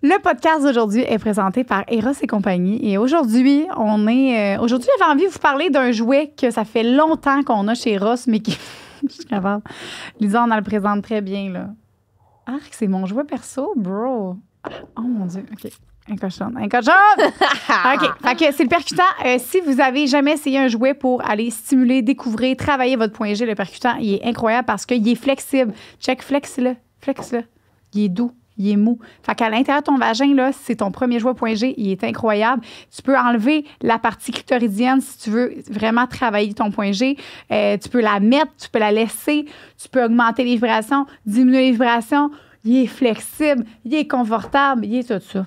Le podcast d'aujourd'hui est présenté par Eros et compagnie. Et aujourd'hui, aujourd'hui, j'avais envie de vous parler d'un jouet que ça fait longtemps qu'on a chez Eros, mais qui... Je suis capable. Lisa, on le présente très bien, là. Ah, c'est mon jouet perso, bro. Oh mon Dieu, OK. Un cochon. OK. Fait que c'est le percutant. Si vous avez jamais essayé un jouet pour aller stimuler, découvrir, travailler votre point G, le percutant, il est incroyable parce qu'il est flexible. Check, flex-le. Flex-le. Il est doux. Il est mou. Fait qu'à l'intérieur de ton vagin, là, c'est ton premier jouet point G. Il est incroyable. Tu peux enlever la partie clitoridienne si tu veux vraiment travailler ton point G. Tu peux la mettre, tu peux la laisser. Tu peux augmenter les vibrations, diminuer les vibrations. Il est flexible, il est confortable, il est tout ça.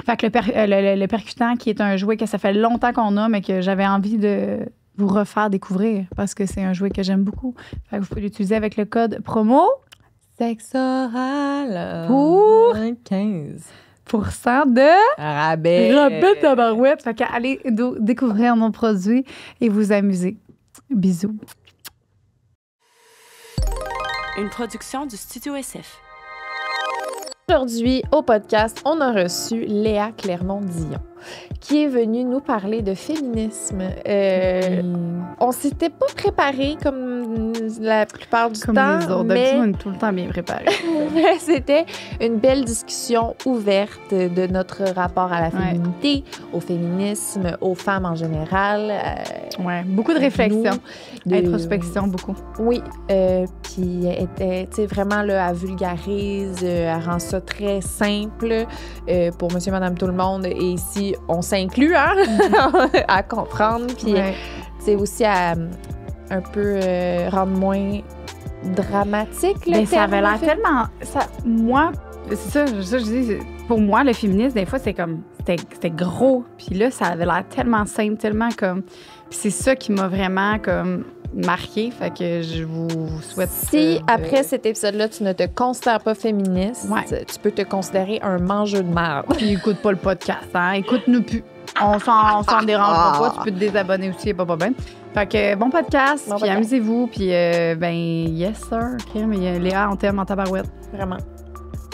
Fait que le percutant, qui est un jouet que ça fait longtemps qu'on a, mais que j'avais envie de vous refaire découvrir parce que c'est un jouet que j'aime beaucoup. Fait que vous pouvez l'utiliser avec le code promo Sexoral pour 15% de rabais. Rabais tabarouette. Fait qu'allez découvrir nos produits et vous amuser. Bisous. Une production du Studio SF. Aujourd'hui, au podcast, on a reçu Léa Clermont-Dion, qui est venue nous parler de féminisme. On s'était pas préparé comme la plupart du Comme temps, les autres. mais D'habitude, on est tout le temps bien préparés. c'était une belle discussion ouverte de notre rapport à la féminité, au féminisme, aux femmes en général. Ouais, beaucoup de réflexion, introspection, beaucoup. Oui, puis elle était, tu sais, vraiment là, elle vulgarise, elle rend ça très simple pour monsieur, madame, tout le monde. Et ici, on s'inclut, hein, à comprendre. Puis, c'est aussi à un peu rendre moins dramatique, le terme. Ça avait l'air fait. tellement... moi, c'est ça, je dis, pour moi, le féminisme, des fois, c'était gros. Puis là, ça avait l'air tellement simple, tellement comme... Puis c'est ça qui m'a vraiment comme marqué. Fait que je vous souhaite... Si, après cet épisode-là, tu ne te considères pas féministe, tu peux te considérer un mangeur de merde. Puis écoute pas le podcast, hein? Écoute-nous plus. On s'en dérange pas. Tu peux te désabonner aussi, pas bien. Fait que bon podcast, puis amusez-vous. Puis ben, yes sir. Okay, mais Léa, on t'aime en tabarouette. Vraiment.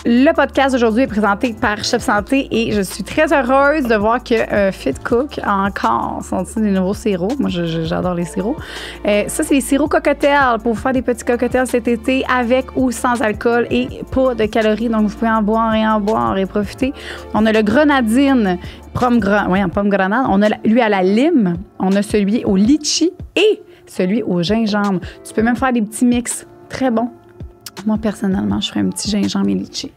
Le podcast d'aujourd'hui est présenté par Chef Santé et je suis très heureuse de voir que Fit Cook a encore sorti des nouveaux sirops. Moi, j'adore les sirops. Ça, c'est les sirops cocktails pour vous faire des petits cocktails cet été avec ou sans alcool et pas de calories. Donc, vous pouvez en boire et profiter. On a le grenadine, pomme grenade. On a lui à la lime. On a celui au litchi et celui au gingembre. Tu peux même faire des petits mix. Très bon. Moi, personnellement, je ferais un petit gingembre et litchi.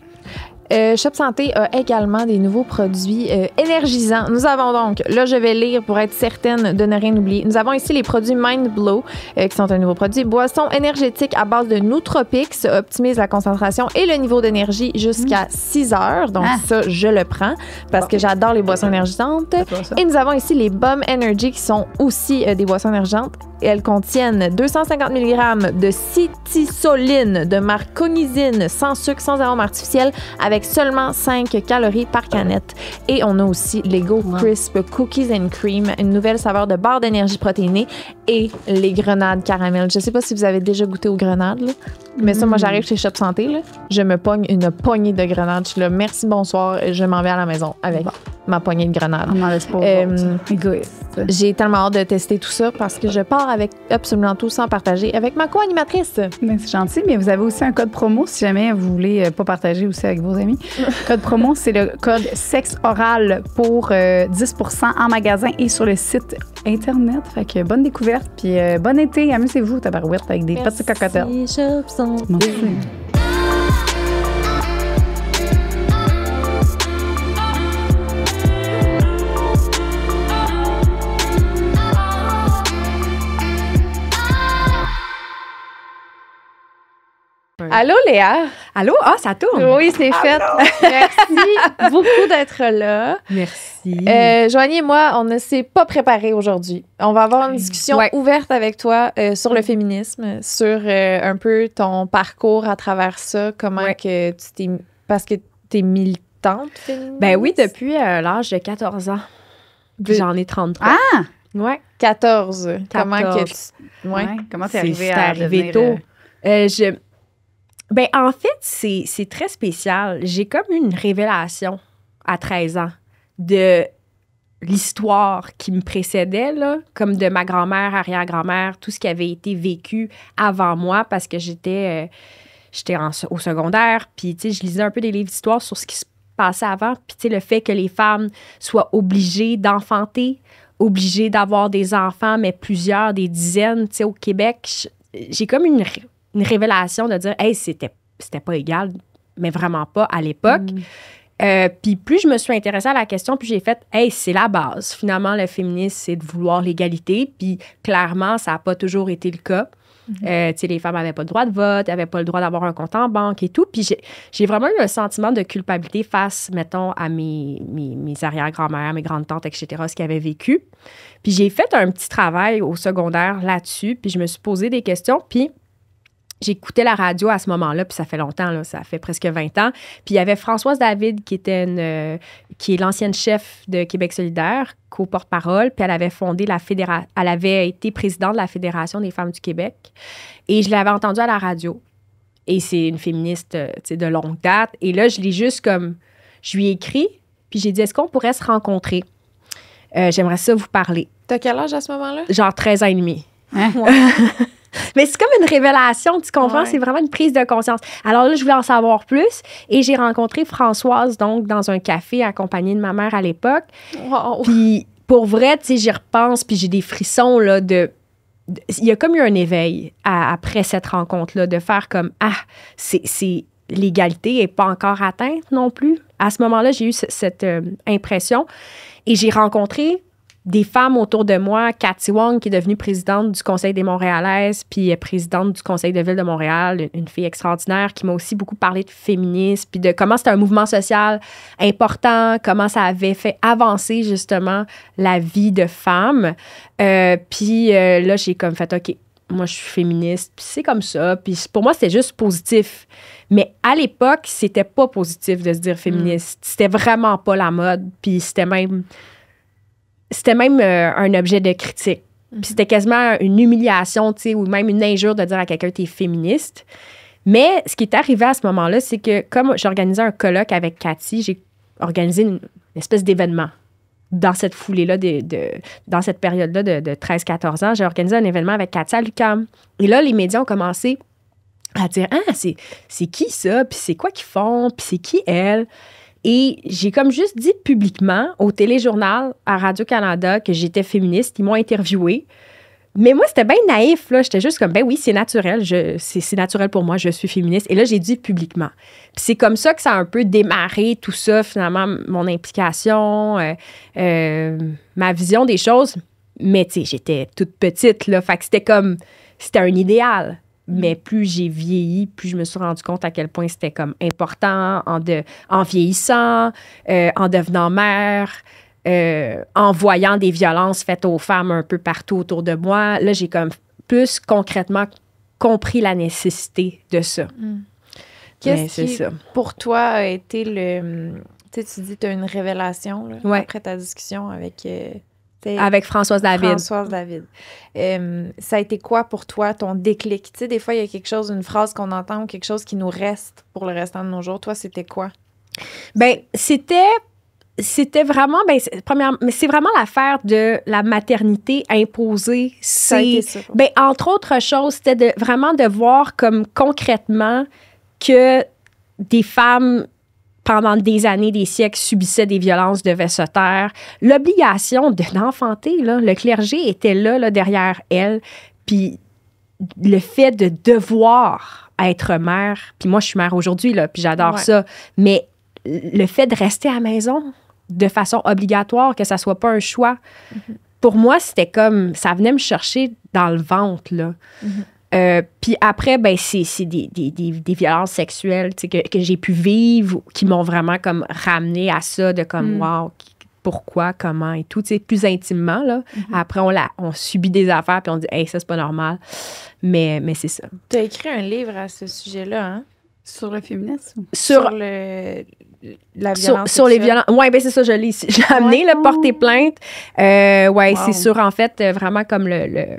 Shop Santé a également des nouveaux produits énergisants. Nous avons donc, là je vais lire pour être certaine de ne rien oublier. Nous avons ici les produits Mind Blow, qui sont un nouveau produit. Boisson énergétique à base de Nootropics, optimise la concentration et le niveau d'énergie jusqu'à 6 heures. Donc ça, je le prends parce que j'adore les boissons énergisantes. Et nous avons ici les Bum Energy qui sont aussi des boissons énergisantes. Elles contiennent 250 mg de citisoline de marque Cognizine, sans sucre, sans arôme artificiel, avec seulement 5 calories par canette. Et on a aussi les Go Crisp Cookies and Cream, une nouvelle saveur de barre d'énergie protéinée, et les grenades caramel. Je sais pas si vous avez déjà goûté aux grenades, là, mais ça, moi, j'arrive chez Shop Santé, là, je me pogne une poignée de grenades. Je suis là, merci, bonsoir, je m'en vais à la maison avec ma poignée de grenades. On en laisse pas égoïste. J'ai tellement hâte de tester tout ça parce que je pars avec absolument tout sans partager avec ma co-animatrice. Ben, c'est gentil, mais vous avez aussi un code promo si jamais vous voulez pas partager aussi avec vos amis. Code promo, c'est le code SEXORAL pour 10% en magasin et sur le site Internet. Fait que bonne découverte, puis bon été, amusez-vous, tabarouette, avec des petits cocktails. Merci, Shop Santé. Merci. Allô, Léa? Allô? Ah, ça tourne? Oui, c'est fait. Merci beaucoup d'être là. Merci. Joanie et moi, on ne s'est pas préparé aujourd'hui. On va avoir une discussion ouverte avec toi sur le féminisme, sur un peu ton parcours à travers ça, comment que tu t'es... Parce que tu es militante féministe? Ben oui, depuis l'âge de 14 ans. J'en ai 33. Ah! Ouais. 14. Comment que tu... Comment t'es arrivée c'est à arrivé devenir, tôt. Ben, en fait, c'est très spécial. J'ai comme une révélation à 13 ans de l'histoire qui me précédait, là, comme de ma grand-mère, arrière-grand-mère, tout ce qui avait été vécu avant moi parce que j'étais au secondaire, puis, tu sais, je lisais un peu des livres d'histoire sur ce qui se passait avant, puis, tu sais, le fait que les femmes soient obligées d'enfanter, obligées d'avoir des enfants, mais plusieurs, des dizaines, tu sais, au Québec, j'ai comme une révélation de dire, hey, c'était pas égal, mais vraiment pas à l'époque. Puis plus je me suis intéressée à la question, puis j'ai fait, hey, c'est la base. Finalement, le féminisme, c'est de vouloir l'égalité. Puis clairement, ça n'a pas toujours été le cas. Tu sais, les femmes n'avaient pas le droit de vote, n'avaient pas le droit d'avoir un compte en banque et tout. Puis j'ai vraiment eu un sentiment de culpabilité face, mettons, à mes arrière-grand-mères, mes grandes-tantes, etc., ce qu'ils avaient vécu. Puis j'ai fait un petit travail au secondaire là-dessus, puis je me suis posé des questions, puis j'écoutais la radio à ce moment-là, puis ça fait longtemps, là, ça fait presque 20 ans. Puis il y avait Françoise David, qui est l'ancienne chef de Québec solidaire, co-porte-parole, puis elle avait fondé elle avait été présidente de la Fédération des femmes du Québec. Et je l'avais entendue à la radio. Et c'est une féministe, tu sais, de longue date. Et là, je lui ai écrit, puis j'ai dit, est-ce qu'on pourrait se rencontrer? J'aimerais ça vous parler. T'as quel âge à ce moment-là? Genre 13 ans et demi. Hein? Mais c'est comme une révélation, tu comprends? Ouais. C'est vraiment une prise de conscience. Alors là, je voulais en savoir plus et j'ai rencontré Françoise, donc, dans un café accompagnée de ma mère à l'époque. Wow. Puis, pour vrai, tu sais, j'y repense puis j'ai des frissons, là, il y a comme eu un éveil après cette rencontre-là, de faire comme, l'égalité n'est pas encore atteinte non plus. À ce moment-là, j'ai eu cette impression et j'ai rencontré des femmes autour de moi, Cathy Wong, qui est devenue présidente du Conseil des Montréalaises, puis présidente du Conseil de ville de Montréal, une fille extraordinaire qui m'a aussi beaucoup parlé de féminisme, puis de comment c'était un mouvement social important, comment ça avait fait avancer justement la vie de femmes. Puis là, j'ai comme fait, OK, moi, je suis féministe, puis c'est comme ça. Puis pour moi, c'était juste positif. Mais à l'époque, c'était pas positif de se dire féministe. C'était vraiment pas la mode, puis c'était même un objet de critique. Puis c'était quasiment une humiliation, tu sais, ou même une injure de dire à quelqu'un « t'es féministe ». Mais ce qui est arrivé à ce moment-là, c'est que comme j'organisais un colloque avec Cathy, j'ai organisé une espèce d'événement. Dans cette foulée-là, dans cette période-là de 13-14 ans, j'ai organisé un événement avec Cathy à l'UQAM. Et là, les médias ont commencé à dire « Ah, c'est qui ça? Puis c'est quoi qu'ils font? Puis c'est qui elle? » Et j'ai comme juste dit publiquement au téléjournal à Radio-Canada que j'étais féministe. Ils m'ont interviewée. Mais moi, c'était bien naïf, là. J'étais juste comme, ben oui, c'est naturel. C'est naturel pour moi, je suis féministe. Et là, j'ai dit publiquement. Puis c'est comme ça que ça a un peu démarré tout ça, finalement, mon implication, ma vision des choses. Mais, tu sais, j'étais toute petite, là. Fait que c'était un idéal. Mais plus j'ai vieilli, plus je me suis rendu compte à quel point c'était comme important en vieillissant, en devenant mère, en voyant des violences faites aux femmes un peu partout autour de moi. Là, j'ai comme plus concrètement compris la nécessité de ça. Qu'est-ce qui, ça. pour toi, a été tu dis que tu as une révélation là, ouais. après ta discussion avec... avec Françoise David. Françoise David. Ça a été quoi pour toi, ton déclic? Tu sais, des fois, il y a quelque chose, une phrase qu'on entend ou quelque chose qui nous reste pour le restant de nos jours. Toi, c'était quoi? Bien, c'était vraiment... mais c'est vraiment l'affaire de la maternité imposée. Ça a été ça. Bien, entre autres choses, c'était vraiment de voir comme concrètement que des femmes... pendant des années, des siècles, subissaient des violences, devaient se taire. L'obligation d'enfanter, là, le clergé était là, derrière elle. Puis le fait de devoir être mère, puis moi, je suis mère aujourd'hui, là, puis j'adore ça, mais le fait de rester à la maison de façon obligatoire, que ça soit pas un choix, pour moi, c'était comme, ça venait me chercher dans le ventre, là. Puis après, ben c'est des violences sexuelles que j'ai pu vivre, qui m'ont vraiment comme ramené à ça, de comme, wow, pourquoi, comment et tout, plus intimement, là. Après, on subit des affaires, puis on dit, hey, ça, c'est pas normal. Mais c'est ça. Tu as écrit un livre à ce sujet-là, hein? Sur le féminisme? Sur la violence sur les violences. Oui, ben c'est ça, je l'ai ici. J'ai amené, porter plainte. Wow. C'est sur, en fait, vraiment comme le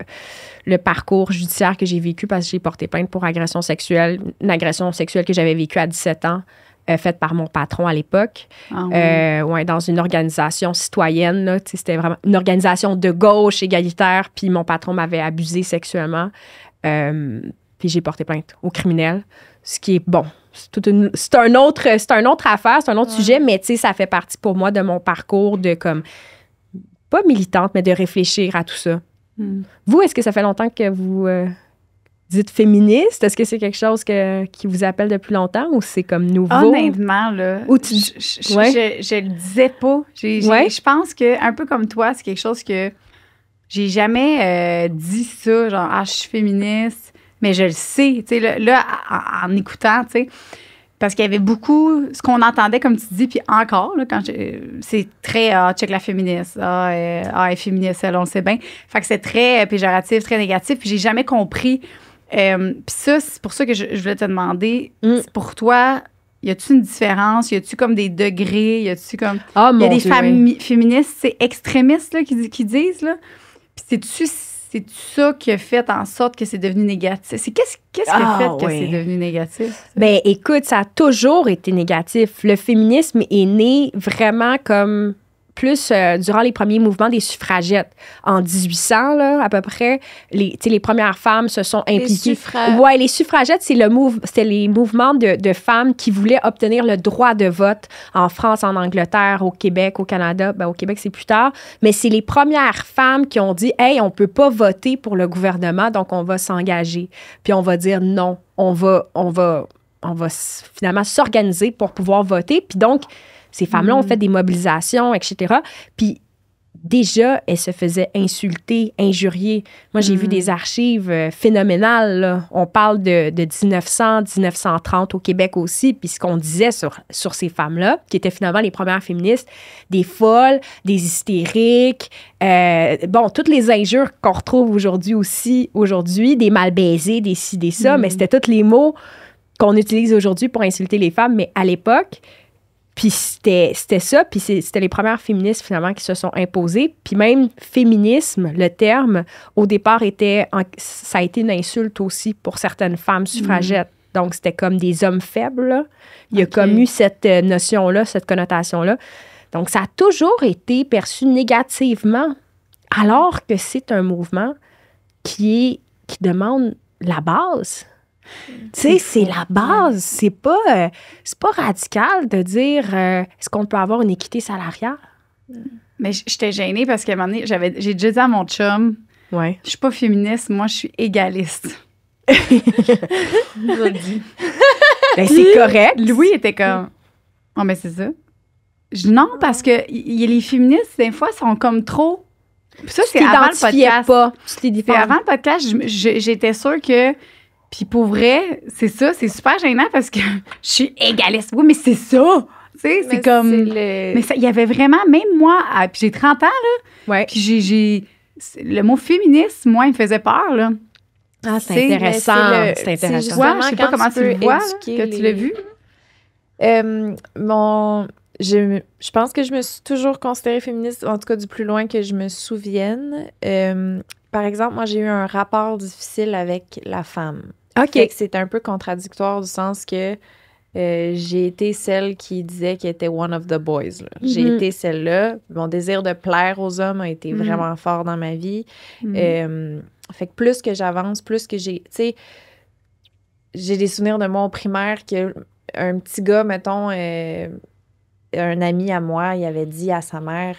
le parcours judiciaire que j'ai vécu parce que j'ai porté plainte pour agression sexuelle, une agression sexuelle que j'avais vécue à 17 ans, faite par mon patron à l'époque. Ouais, dans une organisation citoyenne. Là, c'était vraiment une organisation de gauche égalitaire, puis mon patron m'avait abusé sexuellement. Puis j'ai porté plainte au criminel, ce qui est bon. C'est un autre affaire, c'est un autre sujet, mais ça fait partie pour moi de mon parcours de comme, pas militante, mais de réfléchir à tout ça. Vous, est-ce que ça fait longtemps que vous dites féministe? Est-ce que c'est quelque chose qui vous appelle depuis longtemps ou c'est comme nouveau? Honnêtement, là, je le disais pas. Je pense que, un peu comme toi, c'est quelque chose que j'ai jamais dit ça, genre, je suis féministe. Mais je le sais, tu sais, là, en écoutant, tu sais, parce qu'il y avait beaucoup, ce qu'on entendait, comme tu dis, puis encore, là, c'est très, check la féministe, elle est féministe, elle, on le sait bien. Fait que c'est très péjoratif, très négatif, puis j'ai jamais compris. Puis ça, c'est pour ça que je voulais te demander, pour toi, y a-tu une différence? Y a-tu comme des degrés? Y a-tu comme... Il y a des femmes féministes, c'est extrémistes, là, qui disent, là. Puis c'est ça qui a fait en sorte que c'est devenu négatif? Qu'est-ce qui a fait que c'est devenu négatif? Ben, écoute, ça a toujours été négatif. Le féminisme est né vraiment comme plus durant les premiers mouvements des suffragettes. En 1800, là, à peu près, les premières femmes se sont impliquées. Les suffragettes, c'était les mouvements de femmes qui voulaient obtenir le droit de vote en France, en Angleterre, au Québec, au Canada. Ben, au Québec, c'est plus tard. Mais c'est les premières femmes qui ont dit « Hey, on peut pas voter pour le gouvernement, donc on va s'engager. » Puis on va dire non. On va finalement s'organiser pour pouvoir voter. Puis donc, ces femmes-là ont fait des mobilisations, etc. Puis déjà, elles se faisaient insulter, injurier. Moi, j'ai vu des archives phénoménales. Là. On parle de 1900, 1930 au Québec aussi. Puis ce qu'on disait sur ces femmes-là, qui étaient finalement les premières féministes, des folles, des hystériques, toutes les injures qu'on retrouve aujourd'hui, des mal baisés, des ci, des ça, mais c'était tous les mots qu'on utilise aujourd'hui pour insulter les femmes. Mais à l'époque... Puis c'était ça, puis c'était les premières féministes, finalement, qui se sont imposées. Puis même féminisme, le terme, au départ, ça a été une insulte aussi pour certaines femmes suffragettes. Donc, c'était comme des hommes faibles, là. Il y a comme eu cette notion-là, cette connotation-là. Donc, ça a toujours été perçu négativement, alors que c'est un mouvement qui demande la base. Tu sais, c'est la base. C'est pas radical de dire est-ce qu'on peut avoir une équité salariale? Mais j'étais gênée parce qu'à un moment donné, j'ai déjà dit à mon chum, je suis pas féministe, moi, je suis égaliste. Je le dis. Ben, c'est correct. Louis était comme, mais c'est ça. Je dis non, parce que les féministes, des fois, sont comme trop... Ça, c'est avant le podcast. C'est avant le podcast, j'étais sûre que... Puis pour vrai, c'est ça, c'est super gênant parce que je suis égaliste. Oui, mais c'est ça! Tu sais, c'est comme... Mais il y avait vraiment, même moi, puis j'ai 30 ans, là. Ouais. Puis le mot féministe, moi, il me faisait peur, là. Ah, c'est intéressant. C'est intéressant. Je sais pas comment tu le vois, que tu l'as vu. Je pense que je me suis toujours considérée féministe, en tout cas du plus loin que je me souvienne. Par exemple, moi, j'ai eu un rapport difficile avec la femme. OK. C'est un peu contradictoire du sens que j'ai été celle qui disait qu'elle était one of the boys. Là. J'ai été celle-là. Mon désir de plaire aux hommes a été vraiment fort dans ma vie. Fait que plus que j'avance, plus que j'ai... Tu sais, j'ai des souvenirs de moi au primaire que un petit gars, mettons, un ami à moi, il avait dit à sa mère...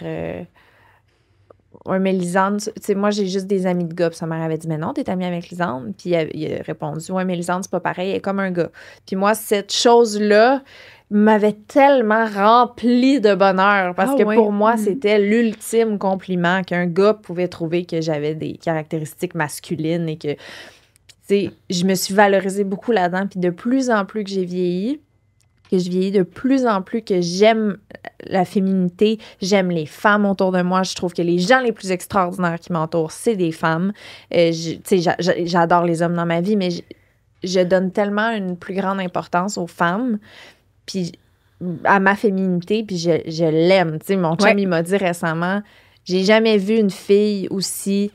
mais Lisande, tu sais, moi, j'ai juste des amis de gars. Puis sa mère avait dit, mais non, t'es amie avec Lisande. Puis il a répondu, ouais, mais Lisande, c'est pas pareil, elle est comme un gars. Puis moi, cette chose-là m'avait tellement remplie de bonheur parce que pour moi, c'était l'ultime compliment qu'un gars pouvait trouver que j'avais des caractéristiques masculines et que, tu sais, je me suis valorisée beaucoup là-dedans. Puis de plus en plus que j'ai vieilli, de plus en plus que j'aime la féminité, j'aime les femmes autour de moi. Je trouve que les gens les plus extraordinaires qui m'entourent, c'est des femmes. J'adore les hommes dans ma vie, mais je donne tellement une plus grande importance aux femmes, puis à ma féminité, puis je l'aime. Tu sais, mon chum, il m'a dit récemment, j'ai jamais vu une fille aussi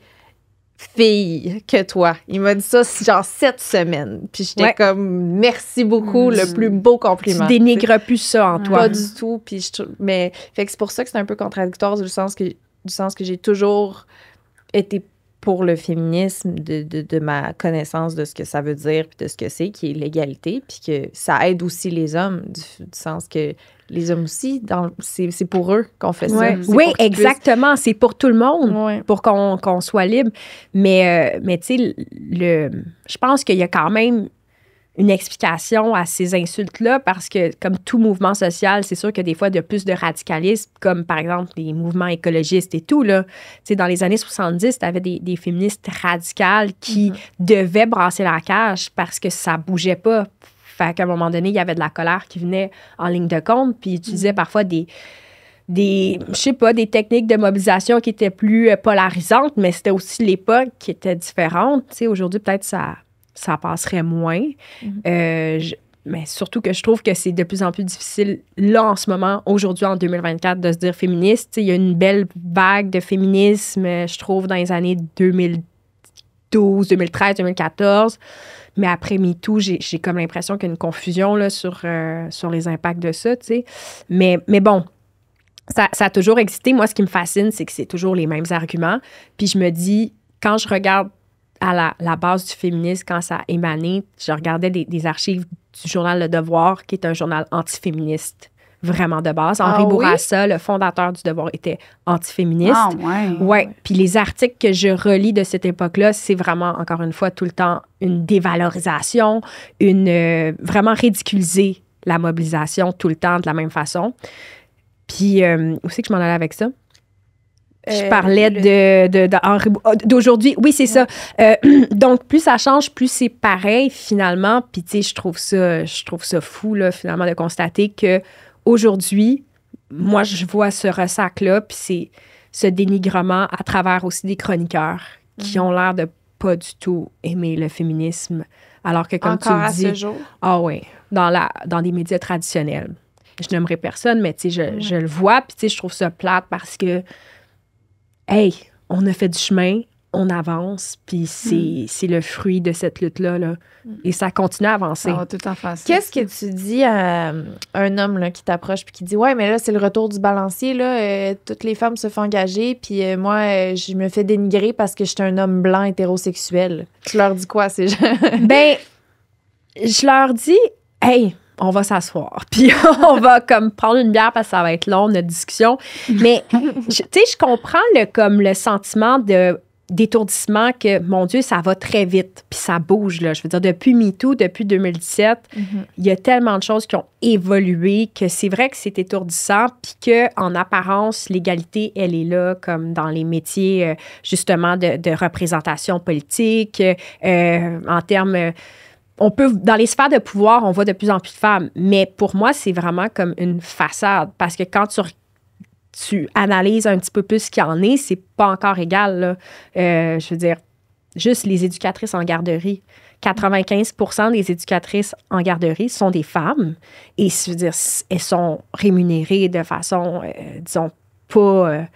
fille que toi. Il m'a dit ça genre 7 semaines. Puis j'étais comme, merci beaucoup, le plus beau compliment. Tu dénigres plus ça en toi. Pas du tout. Puis mais fait que c'est pour ça que c'est un peu contradictoire du sens que j'ai toujours été pour le féminisme, de ma connaissance de ce que ça veut dire puis de ce que c'est, qui est l'égalité, puis que ça aide aussi les hommes, du sens que les hommes aussi, c'est pour eux qu'on fait ça. Oui, exactement. C'est pour tout le monde, pour qu'on soit libre. Mais tu sais, je pense qu'il y a quand même une explication à ces insultes-là parce que, comme tout mouvement social, c'est sûr que des fois, il y a plus de radicalisme, comme par exemple les mouvements écologistes et tout. Là. Tu sais, dans les années 70, tu avais des féministes radicales qui devaient brasser la cage parce que ça bougeait pas. Fait qu'à un moment donné, il y avait de la colère qui venait en ligne de compte, puis ils utilisaient parfois des techniques de mobilisation qui étaient plus polarisantes, mais c'était aussi l'époque qui était différente. Tu sais, aujourd'hui, peut-être ça passerait moins. Mais surtout que je trouve que c'est de plus en plus difficile, là, en ce moment, aujourd'hui, en 2024, de se dire féministe. Tu sais, il y a une belle vague de féminisme, je trouve, dans les années 2012, 2013, 2014. Mais après MeToo, j'ai comme l'impression qu'il y a une confusion là, sur les impacts de ça, tu sais. Mais bon, ça a toujours existé. Moi, ce qui me fascine, c'est que c'est toujours les mêmes arguments. Puis je me dis, quand je regarde à la base du féminisme, quand ça a émané, je regardais des archives du journal Le Devoir, qui est un journal antiféministe, vraiment de base. Henri Bourassa, le fondateur du Devoir, était antiféministe. Ah, ouais. Ouais. Puis les articles que je relis de cette époque-là, c'est vraiment, encore une fois, tout le temps une dévalorisation, vraiment ridiculiser la mobilisation tout le temps de la même façon. Puis, où c'est que je m'en allais avec ça? Je parlais d'aujourd'hui. Oui, c'est ça. Donc, plus ça change, plus c'est pareil, finalement. Puis, tu sais, je trouve ça fou, là, finalement, de constater que aujourd'hui, moi, je vois ce ressac-là, puis c'est ce dénigrement à travers aussi des chroniqueurs qui ont l'air de pas du tout aimer le féminisme. Alors que, comme encore tu le dis... à ce jour? Ah oui, dans des médias traditionnels. Je n'aimerais personne, mais, tu sais, je le vois, puis, tu sais, je trouve ça plate parce que hey, on a fait du chemin, on avance, puis c'est le fruit de cette lutte-là. Là. Et ça continue à avancer. Ça va tout en face. Qu'est-ce que tu dis à un homme là, qui t'approche puis qui dit « Ouais, mais là, c'est le retour du balancier. Là, toutes les femmes se font engager, puis moi, je me fais dénigrer parce que je suis un homme blanc hétérosexuel. » Tu leur dis quoi, ces gens? Ben, je leur dis « Hey, on va s'asseoir, puis on va comme prendre une bière parce que ça va être long, notre discussion. » Mais, tu sais, je comprends le sentiment d'étourdissement que, mon Dieu, ça va très vite, puis ça bouge, là. Je veux dire, depuis MeToo, depuis 2017, il y a tellement de choses qui ont évolué que c'est vrai que c'est étourdissant, puis qu'en apparence, l'égalité, elle est là, comme dans les métiers, justement, de représentation politique, en termes... dans les sphères de pouvoir, on voit de plus en plus de femmes. Mais pour moi, c'est vraiment comme une façade. Parce que quand tu analyses un petit peu plus ce qu'il y en est, c'est pas encore égal, là. Je veux dire, juste les éducatrices en garderie. 95% des éducatrices en garderie sont des femmes. Et je veux dire, elles sont rémunérées de façon, disons, pas...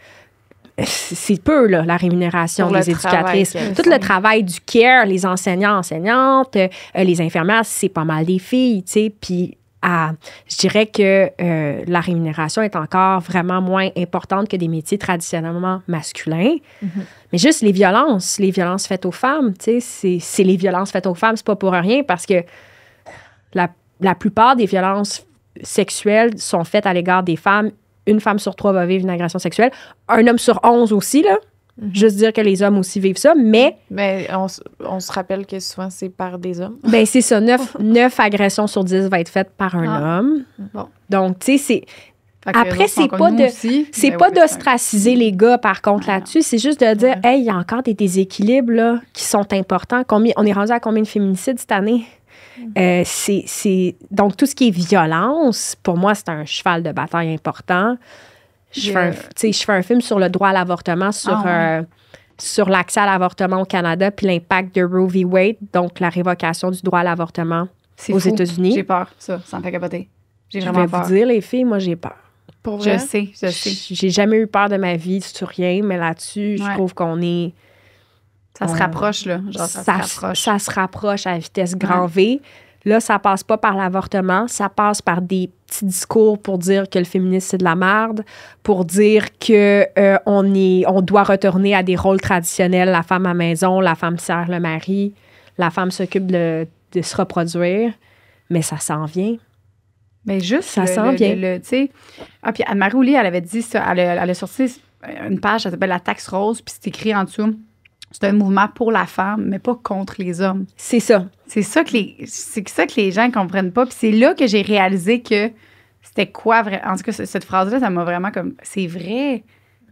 c'est peu, là, la rémunération des éducatrices. Tout le travail du care, les enseignants, enseignantes, les infirmières, c'est pas mal des filles, tu sais. Puis, je dirais que la rémunération est encore vraiment moins importante que des métiers traditionnellement masculins. Mais juste les violences faites aux femmes, tu sais, c'est les violences faites aux femmes, c'est pas pour rien parce que la plupart des violences sexuelles sont faites à l'égard des femmes. Une femme sur 3 va vivre une agression sexuelle. Un homme sur 11 aussi, là. Juste dire que les hommes aussi vivent ça, mais... Mais on se rappelle que souvent, c'est par des hommes. Ben c'est ça. 9 agressions sur 10 va être faites par un homme. Bon. Donc, tu sais, c'est... Après, c'est pas d'ostraciser les gars, par contre, là-dessus. C'est juste de dire, hey, il y a encore des déséquilibres, là, qui sont importants. On est rendu à combien de féminicides cette année? Donc, tout ce qui est violence, pour moi, c'est un cheval de bataille important. Je fais un film sur le droit à l'avortement, sur l'accès à l'avortement au Canada, puis l'impact de Roe v. Wade, donc la révocation du droit à l'avortement aux États-Unis. J'ai peur, ça me fait capoter. J'ai Je vraiment vais peur. vous dire, les filles, moi, j'ai peur. Pour vrai? Je sais. J'ai jamais eu peur de ma vie sur rien, mais là-dessus, je trouve qu'on est... Ça se rapproche, là. Genre, ça se rapproche. Ça se rapproche à vitesse grand V. Là, ça passe pas par l'avortement, ça passe par des petits discours pour dire que le féminisme, c'est de la merde, pour dire que on doit retourner à des rôles traditionnels, la femme à maison, la femme sert le mari, la femme s'occupe de se reproduire, mais ça s'en vient. Mais juste, ça s'en vient. Tu sais. Ah, puis Anne-Marie Oulier, elle avait dit ça, elle a sorti une page, ça s'appelle La taxe rose, puis c'est écrit en dessous. C'est un mouvement pour la femme, mais pas contre les hommes. C'est ça. C'est ça que les gens ne comprennent pas. Puis c'est là que j'ai réalisé que c'était quoi vrai. En tout cas, cette phrase-là, ça m'a vraiment comme. C'est vrai.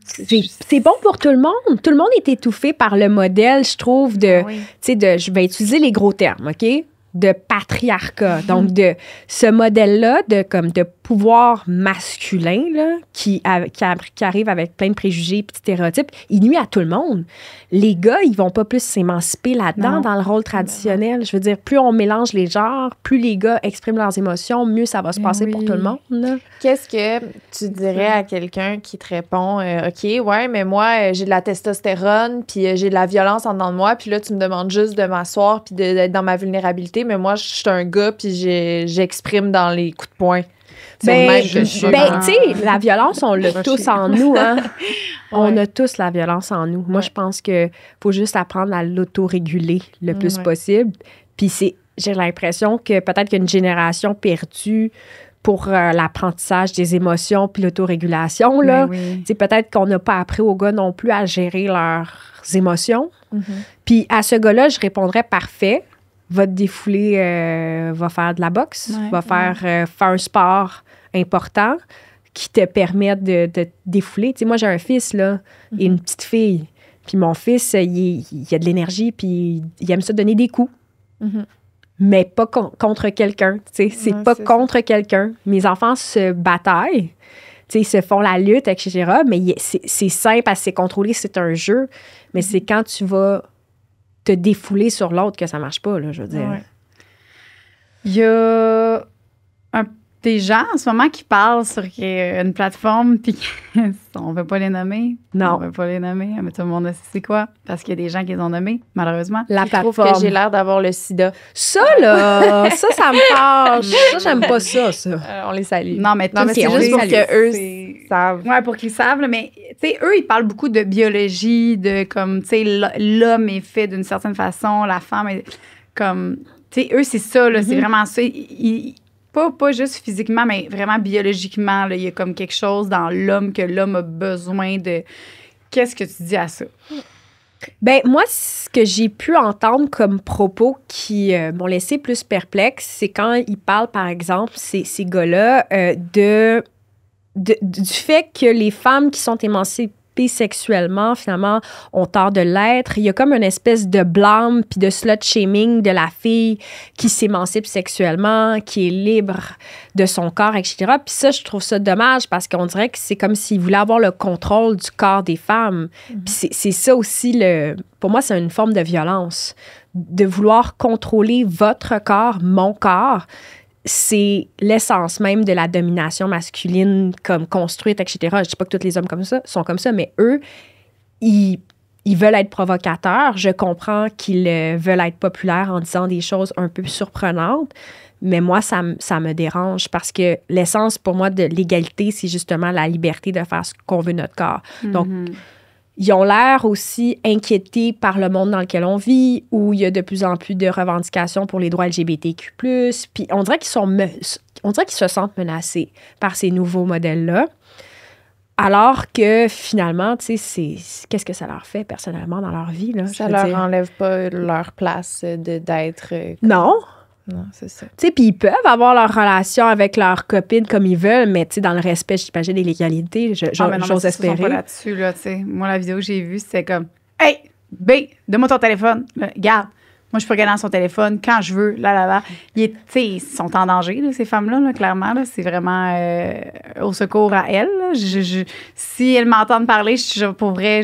C'est bon pour tout le monde. Tout le monde est étouffé par le modèle, je trouve, de. Oui. Tu sais, je vais utiliser les gros termes, OK? De patriarcat. Donc, de ce modèle-là, de pouvoir masculin, là, qui arrive avec plein de préjugés et de stéréotypes, il nuit à tout le monde. Les gars, ils vont pas plus s'émanciper là-dedans, dans le rôle traditionnel. Je veux dire, plus on mélange les genres, plus les gars expriment leurs émotions, mieux ça va se passer pour tout le monde. Là. Qu'est-ce que tu dirais à quelqu'un qui te répond OK, ouais, mais moi, j'ai de la testostérone, puis j'ai de la violence en dedans de moi, puis là, tu me demandes juste de m'asseoir, puis d'être dans ma vulnérabilité, mais moi, je suis un gars, puis j'exprime dans les coups de poing. Tu sais, la violence, on l'a tous en nous, hein? On a tous la violence en nous. Moi, je pense qu'il faut juste apprendre à l'autoréguler le plus possible. Puis j'ai l'impression que peut-être qu'il y a une génération perdue pour l'apprentissage des émotions puis l'autorégulation, là. C'est peut-être qu'on n'a pas appris aux gars non plus à gérer leurs émotions. Puis à ce gars-là, je répondrais parfait. Va te défouler, va faire de la boxe, va faire un sport important qui te permette de te défouler. Tu sais, moi, j'ai un fils, là, et une petite fille. Puis mon fils, il a de l'énergie, puis il aime ça donner des coups. Mais pas contre quelqu'un. Tu sais, c'est pas contre quelqu'un. Mes enfants se bataillent. Tu sais, ils se font la lutte, etc. Mais c'est simple, parce que c'est contrôlé, c'est un jeu. Mais c'est quand tu vas te défouler sur l'autre que ça marche pas, là, je veux dire. Il y a des gens en ce moment qui parlent sur une plateforme, puis on ne veut pas les nommer. Non. On ne veut pas les nommer, mais tout le monde sait c'est quoi, parce qu'il y a des gens qui les ont nommés, malheureusement. La plateforme. Que j'ai l'air d'avoir le sida. Ça, là, ça me fâche. Ça, j'aime pas ça. On les salue. Non, mais c'est juste pour qu'eux savent. Oui, pour qu'ils savent, mais, tu sais, eux, ils parlent beaucoup de biologie, de comme, tu sais, l'homme est fait d'une certaine façon, la femme est comme, tu sais, eux, c'est ça, là, c'est vraiment ça. Pas juste physiquement, mais vraiment biologiquement, là, il y a comme quelque chose dans l'homme que l'homme a besoin de. Qu'est-ce que tu dis à ça? Ben moi, ce que j'ai pu entendre comme propos qui m'ont laissé plus perplexe, c'est quand ils parlent, par exemple, ces gars-là, du fait que les femmes qui sont émancipées sexuellement, finalement, ont tort de l'être. Il y a comme une espèce de blâme puis de slut-shaming de la fille qui s'émancipe sexuellement, qui est libre de son corps, etc. Puis ça, je trouve ça dommage parce qu'on dirait que c'est comme s'ils voulaient avoir le contrôle du corps des femmes. Puis c'est ça aussi, pour moi, c'est une forme de violence. De vouloir contrôler votre corps, mon corps, c'est l'essence même de la domination masculine comme construite, etc. Je dis pas que tous les hommes sont comme ça, mais eux, ils veulent être provocateurs. Je comprends qu'ils veulent être populaires en disant des choses un peu surprenantes, mais moi, ça me dérange parce que l'essence pour moi de l'égalité, c'est justement la liberté de faire ce qu'on veut de notre corps. Donc, ils ont l'air aussi inquiétés par le monde dans lequel on vit, où il y a de plus en plus de revendications pour les droits LGBTQ+. Puis on dirait qu'ils se sentent menacés par ces nouveaux modèles-là. Alors que finalement, tu sais, qu'est-ce que ça leur fait personnellement dans leur vie? Là, ça leur enlève pas leur place d'être... Non. Non, c'est ça. Tu sais, puis ils peuvent avoir leur relation avec leurs copines comme ils veulent, mais tu sais, dans le respect, j'imagine, des légalités, j'ose espérer. Ils sont pas là-dessus, là, tu sais. Moi, la vidéo que j'ai vue, c'était comme « Hey, B, donne-moi ton téléphone. Regarde, moi, je peux regarder dans son téléphone quand je veux. » Tu sais, ils sont en danger, là, ces femmes-là, là, clairement. Là, c'est vraiment au secours à elles. Là. Si elles m'entendent parler, pour vrai,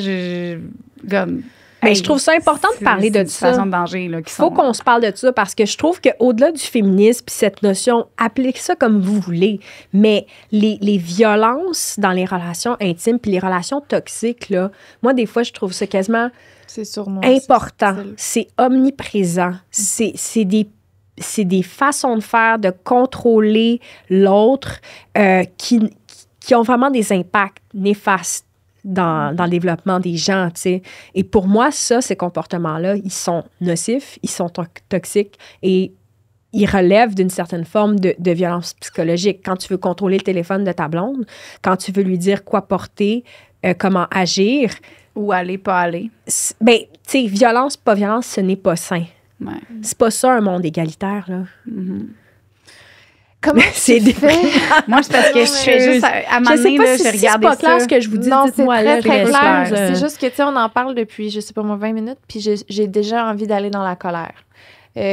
comme... Mais je trouve ça important de parler de ça. C'est une situation de danger, là, Il faut qu'on se parle de ça parce que je trouve qu'au-delà du féminisme, puis cette notion, appliquez ça comme vous voulez, mais les violences dans les relations intimes puis les relations toxiques, là, moi, des fois, je trouve ça quasiment important. C'est omniprésent. C'est des façons de faire, de contrôler l'autre qui ont vraiment des impacts néfastes dans le développement des gens, tu sais. Et pour moi, ces comportements-là, ils sont nocifs, ils sont toxiques et ils relèvent d'une certaine forme de violence psychologique. Quand tu veux contrôler le téléphone de ta blonde, quand tu veux lui dire quoi porter, comment agir. Ou aller, pas aller. Ben, tu sais, violence, pas violence, ce n'est pas sain. Ouais. C'est pas ça un monde égalitaire, là. Mm-hmm. Comment c'est fait? Moi, c'est parce que je fais juste à un moment donné, là, j'ai regardé ça. C'est pas clair ce que je vous dis. Non, c'est moi, très clair. clair. C'est juste que, tu sais, on en parle depuis, je sais pas moi, 20 minutes, puis j'ai déjà envie d'aller dans la colère.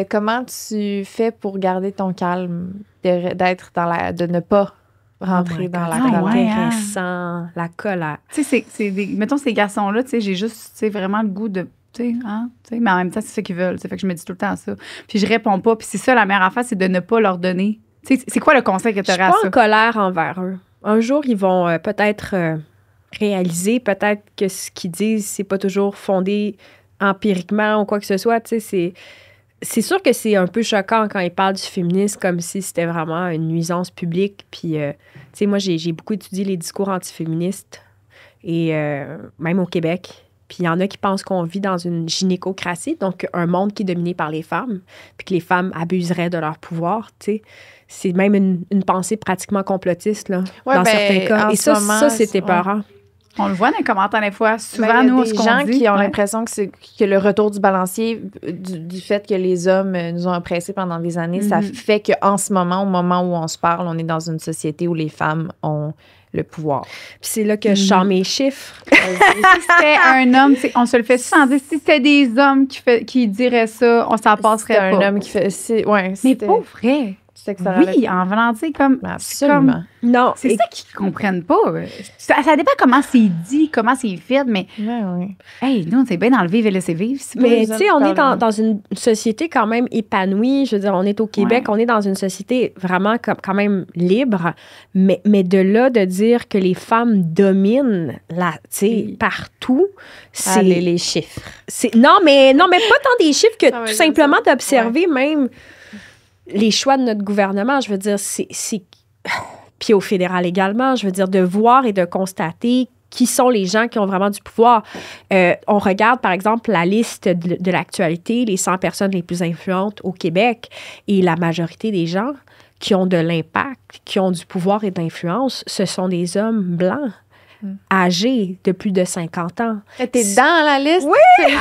Comment tu fais pour garder ton calme, d'être de ne pas rentrer dans la colère? Intéressant, la colère. Tu sais, mettons, ces garçons-là, tu sais, j'ai juste, tu sais, vraiment le goût de, tu sais, mais en même temps, c'est ça qu'ils veulent. Fait que je me dis tout le temps ça. Puis je réponds pas. Puis c'est ça, la meilleure affaire, c'est de ne pas leur donner. Tu sais, c'est quoi le conseil que tu aurais à ça? Je suis pas en colère envers eux. Un jour, ils vont peut-être réaliser, peut-être que ce qu'ils disent, c'est pas toujours fondé empiriquement ou quoi que ce soit. Tu sais, c'est sûr que c'est un peu choquant quand ils parlent du féminisme comme si c'était vraiment une nuisance publique. Puis, tu sais, moi, j'ai beaucoup étudié les discours antiféministes et même au Québec. Puis il y en a qui pensent qu'on vit dans une gynécocratie, donc un monde qui est dominé par les femmes, puis que les femmes abuseraient de leur pouvoir, tu sais. C'est même une pensée pratiquement complotiste, là, dans certains cas. Et ça, c'est épeurant. On le voit dans les commentaires des fois. Souvent, nous, des gens qui ont l'impression que le retour du balancier, du fait que les hommes nous ont oppressés pendant des années, ça fait qu'en ce moment, au moment où on se parle, on est dans une société où les femmes ont le pouvoir. Puis c'est là que je sors mes chiffres. Si c'était un homme, on se le fait sans dire, si c'était des hommes qui diraient ça, on s'en passerait pas. Un homme qui fait... Mais pas vrai. Oui, en venant dire comme... Absolument. Non. C'est ça qu'ils comprennent pas. Ça dépend comment c'est dit, comment c'est fait, mais... Oui. Hey, nous, on s'est bien dans le vivre et laisser vivre. Mais tu sais, on est dans une société quand même épanouie. Je veux dire, on est au Québec, on est dans une société vraiment quand même libre. Mais de là, de dire que les femmes dominent partout, c'est... les chiffres. Non, mais pas tant des chiffres que tout simplement d'observer même... les choix de notre gouvernement, je veux dire, c'est puis au fédéral également, je veux dire, de voir et de constater qui sont les gens qui ont vraiment du pouvoir. On regarde, par exemple, la liste de l'actualité, les 100 personnes les plus influentes au Québec, et la majorité des gens qui ont de l'impact, qui ont du pouvoir et d'influence, ce sont des hommes blancs, âgés de plus de 50 ans. T'es dans la liste? Oui!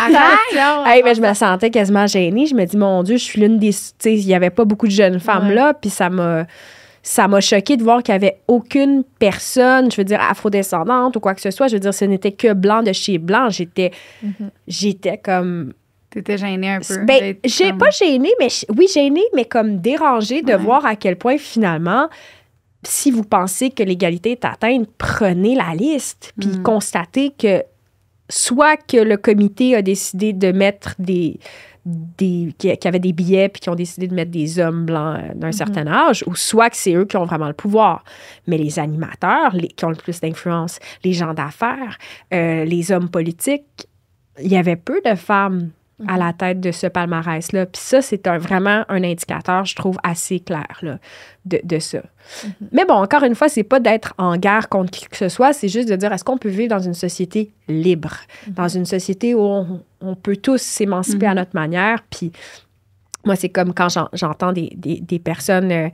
Hey, mais je me sentais quasiment gênée. Je me dis, mon Dieu, je suis l'une des... Tu sais, il n'y avait pas beaucoup de jeunes femmes là, puis ça m'a choquée de voir qu'il n'y avait aucune personne, je veux dire, afrodescendante ou quoi que ce soit. Je veux dire, ce n'était que blanc de chez blanc. J'étais comme... T'étais gênée un peu? Ben, j'ai pas gênée, mais gênée, mais comme dérangée de voir à quel point, finalement... Si vous pensez que l'égalité est atteinte, prenez la liste, puis constatez que soit que le comité a décidé de mettre qui avaient des billets puis qui ont décidé de mettre des hommes blancs d'un certain âge, ou soit que c'est eux qui ont vraiment le pouvoir. Mais les animateurs, qui ont le plus d'influence, les gens d'affaires, les hommes politiques, il y avait peu de femmes à la tête de ce palmarès-là. Puis ça, c'est vraiment un indicateur, je trouve, assez clair là, de ça. Mais bon, encore une fois, c'est pas d'être en guerre contre qui que ce soit, c'est juste de dire, est-ce qu'on peut vivre dans une société libre, dans une société où on peut tous s'émanciper à notre manière, puis moi, c'est comme quand j'entends des personnes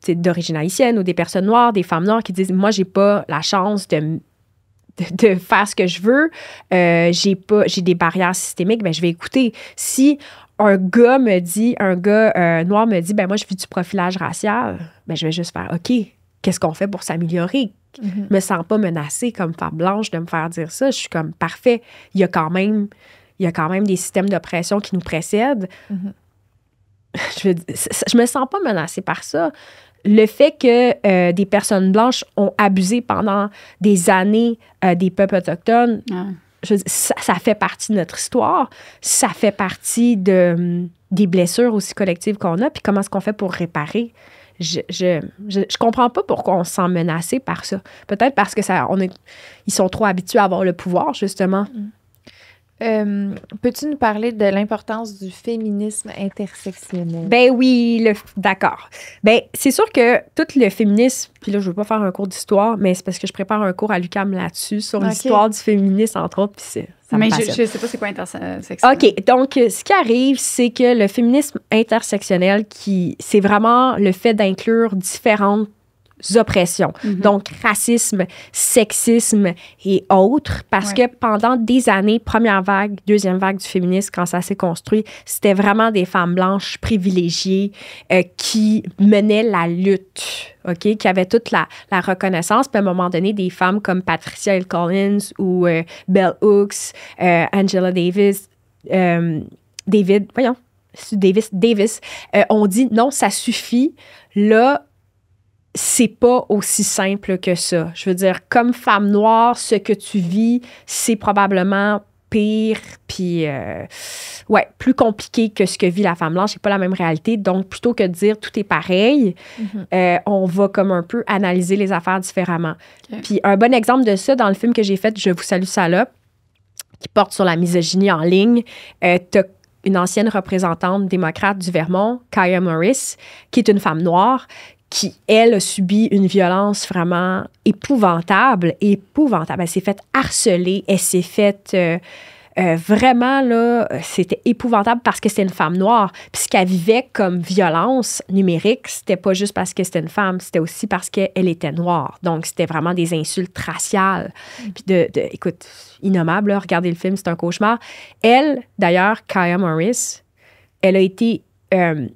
d'origine haïtienne ou des personnes noires, des femmes noires qui disent, moi, j'ai pas la chance de faire ce que je veux, j'ai des barrières systémiques, ben je vais écouter. Si un gars noir me dit, ben moi, je vis du profilage racial, ben je vais juste faire, OK, qu'est-ce qu'on fait pour s'améliorer? Je me sens pas menacée comme femme blanche de me faire dire ça. Je suis comme, parfait, il y a quand même des systèmes d'oppression qui nous précèdent. Je me sens pas menacée par ça. Le fait que des personnes blanches ont abusé pendant des années des peuples autochtones, ça fait partie de notre histoire, ça fait partie des blessures aussi collectives qu'on a, puis comment est-ce qu'on fait pour réparer? Je comprends pas pourquoi on se sent menacé par ça. Peut-être parce que ils sont trop habitués à avoir le pouvoir, justement. Peux-tu nous parler de l'importance du féminisme intersectionnel? Ben oui, d'accord. Ben, c'est sûr que tout le féminisme, puis là, je veux pas faire un cours d'histoire, mais c'est parce que je prépare un cours à l'UQAM là-dessus, sur l'histoire du féminisme, entre autres, puis ça me passionne. Je sais pas c'est quoi intersectionnel. OK, donc, ce qui arrive, c'est que le féminisme intersectionnel, c'est vraiment le fait d'inclure différentes oppressions. Donc, racisme, sexisme et autres, parce que pendant des années, première vague, deuxième vague du féminisme, quand ça s'est construit, c'était vraiment des femmes blanches privilégiées qui menaient la lutte, OK, qui avaient toute la reconnaissance. Puis à un moment donné, des femmes comme Patricia Hill Collins ou Bell Hooks, Angela Davis, Davis ont dit non, ça suffit. Là, c'est pas aussi simple que ça. Je veux dire, comme femme noire, ce que tu vis, c'est probablement pire, puis plus compliqué que ce que vit la femme blanche. C'est pas la même réalité. Donc, plutôt que de dire tout est pareil, on va comme un peu analyser les affaires différemment. Okay. Puis un bon exemple de ça, dans le film que j'ai fait, Je vous salue salope, qui porte sur la misogynie en ligne, t'as une ancienne représentante démocrate du Vermont, Kaya Morris, qui est une femme noire, qui, elle, a subi une violence vraiment épouvantable. Elle s'est faite harceler. Elle s'est faite vraiment, là, c'était épouvantable parce que c'était une femme noire. Puis ce qu'elle vivait comme violence numérique, c'était pas juste parce que c'était une femme, c'était aussi parce qu'elle était noire. Donc, c'était vraiment des insultes raciales. Puis écoute, innommable, là, regardez le film, c'est un cauchemar. Elle, d'ailleurs, Kaya Morris, elle a été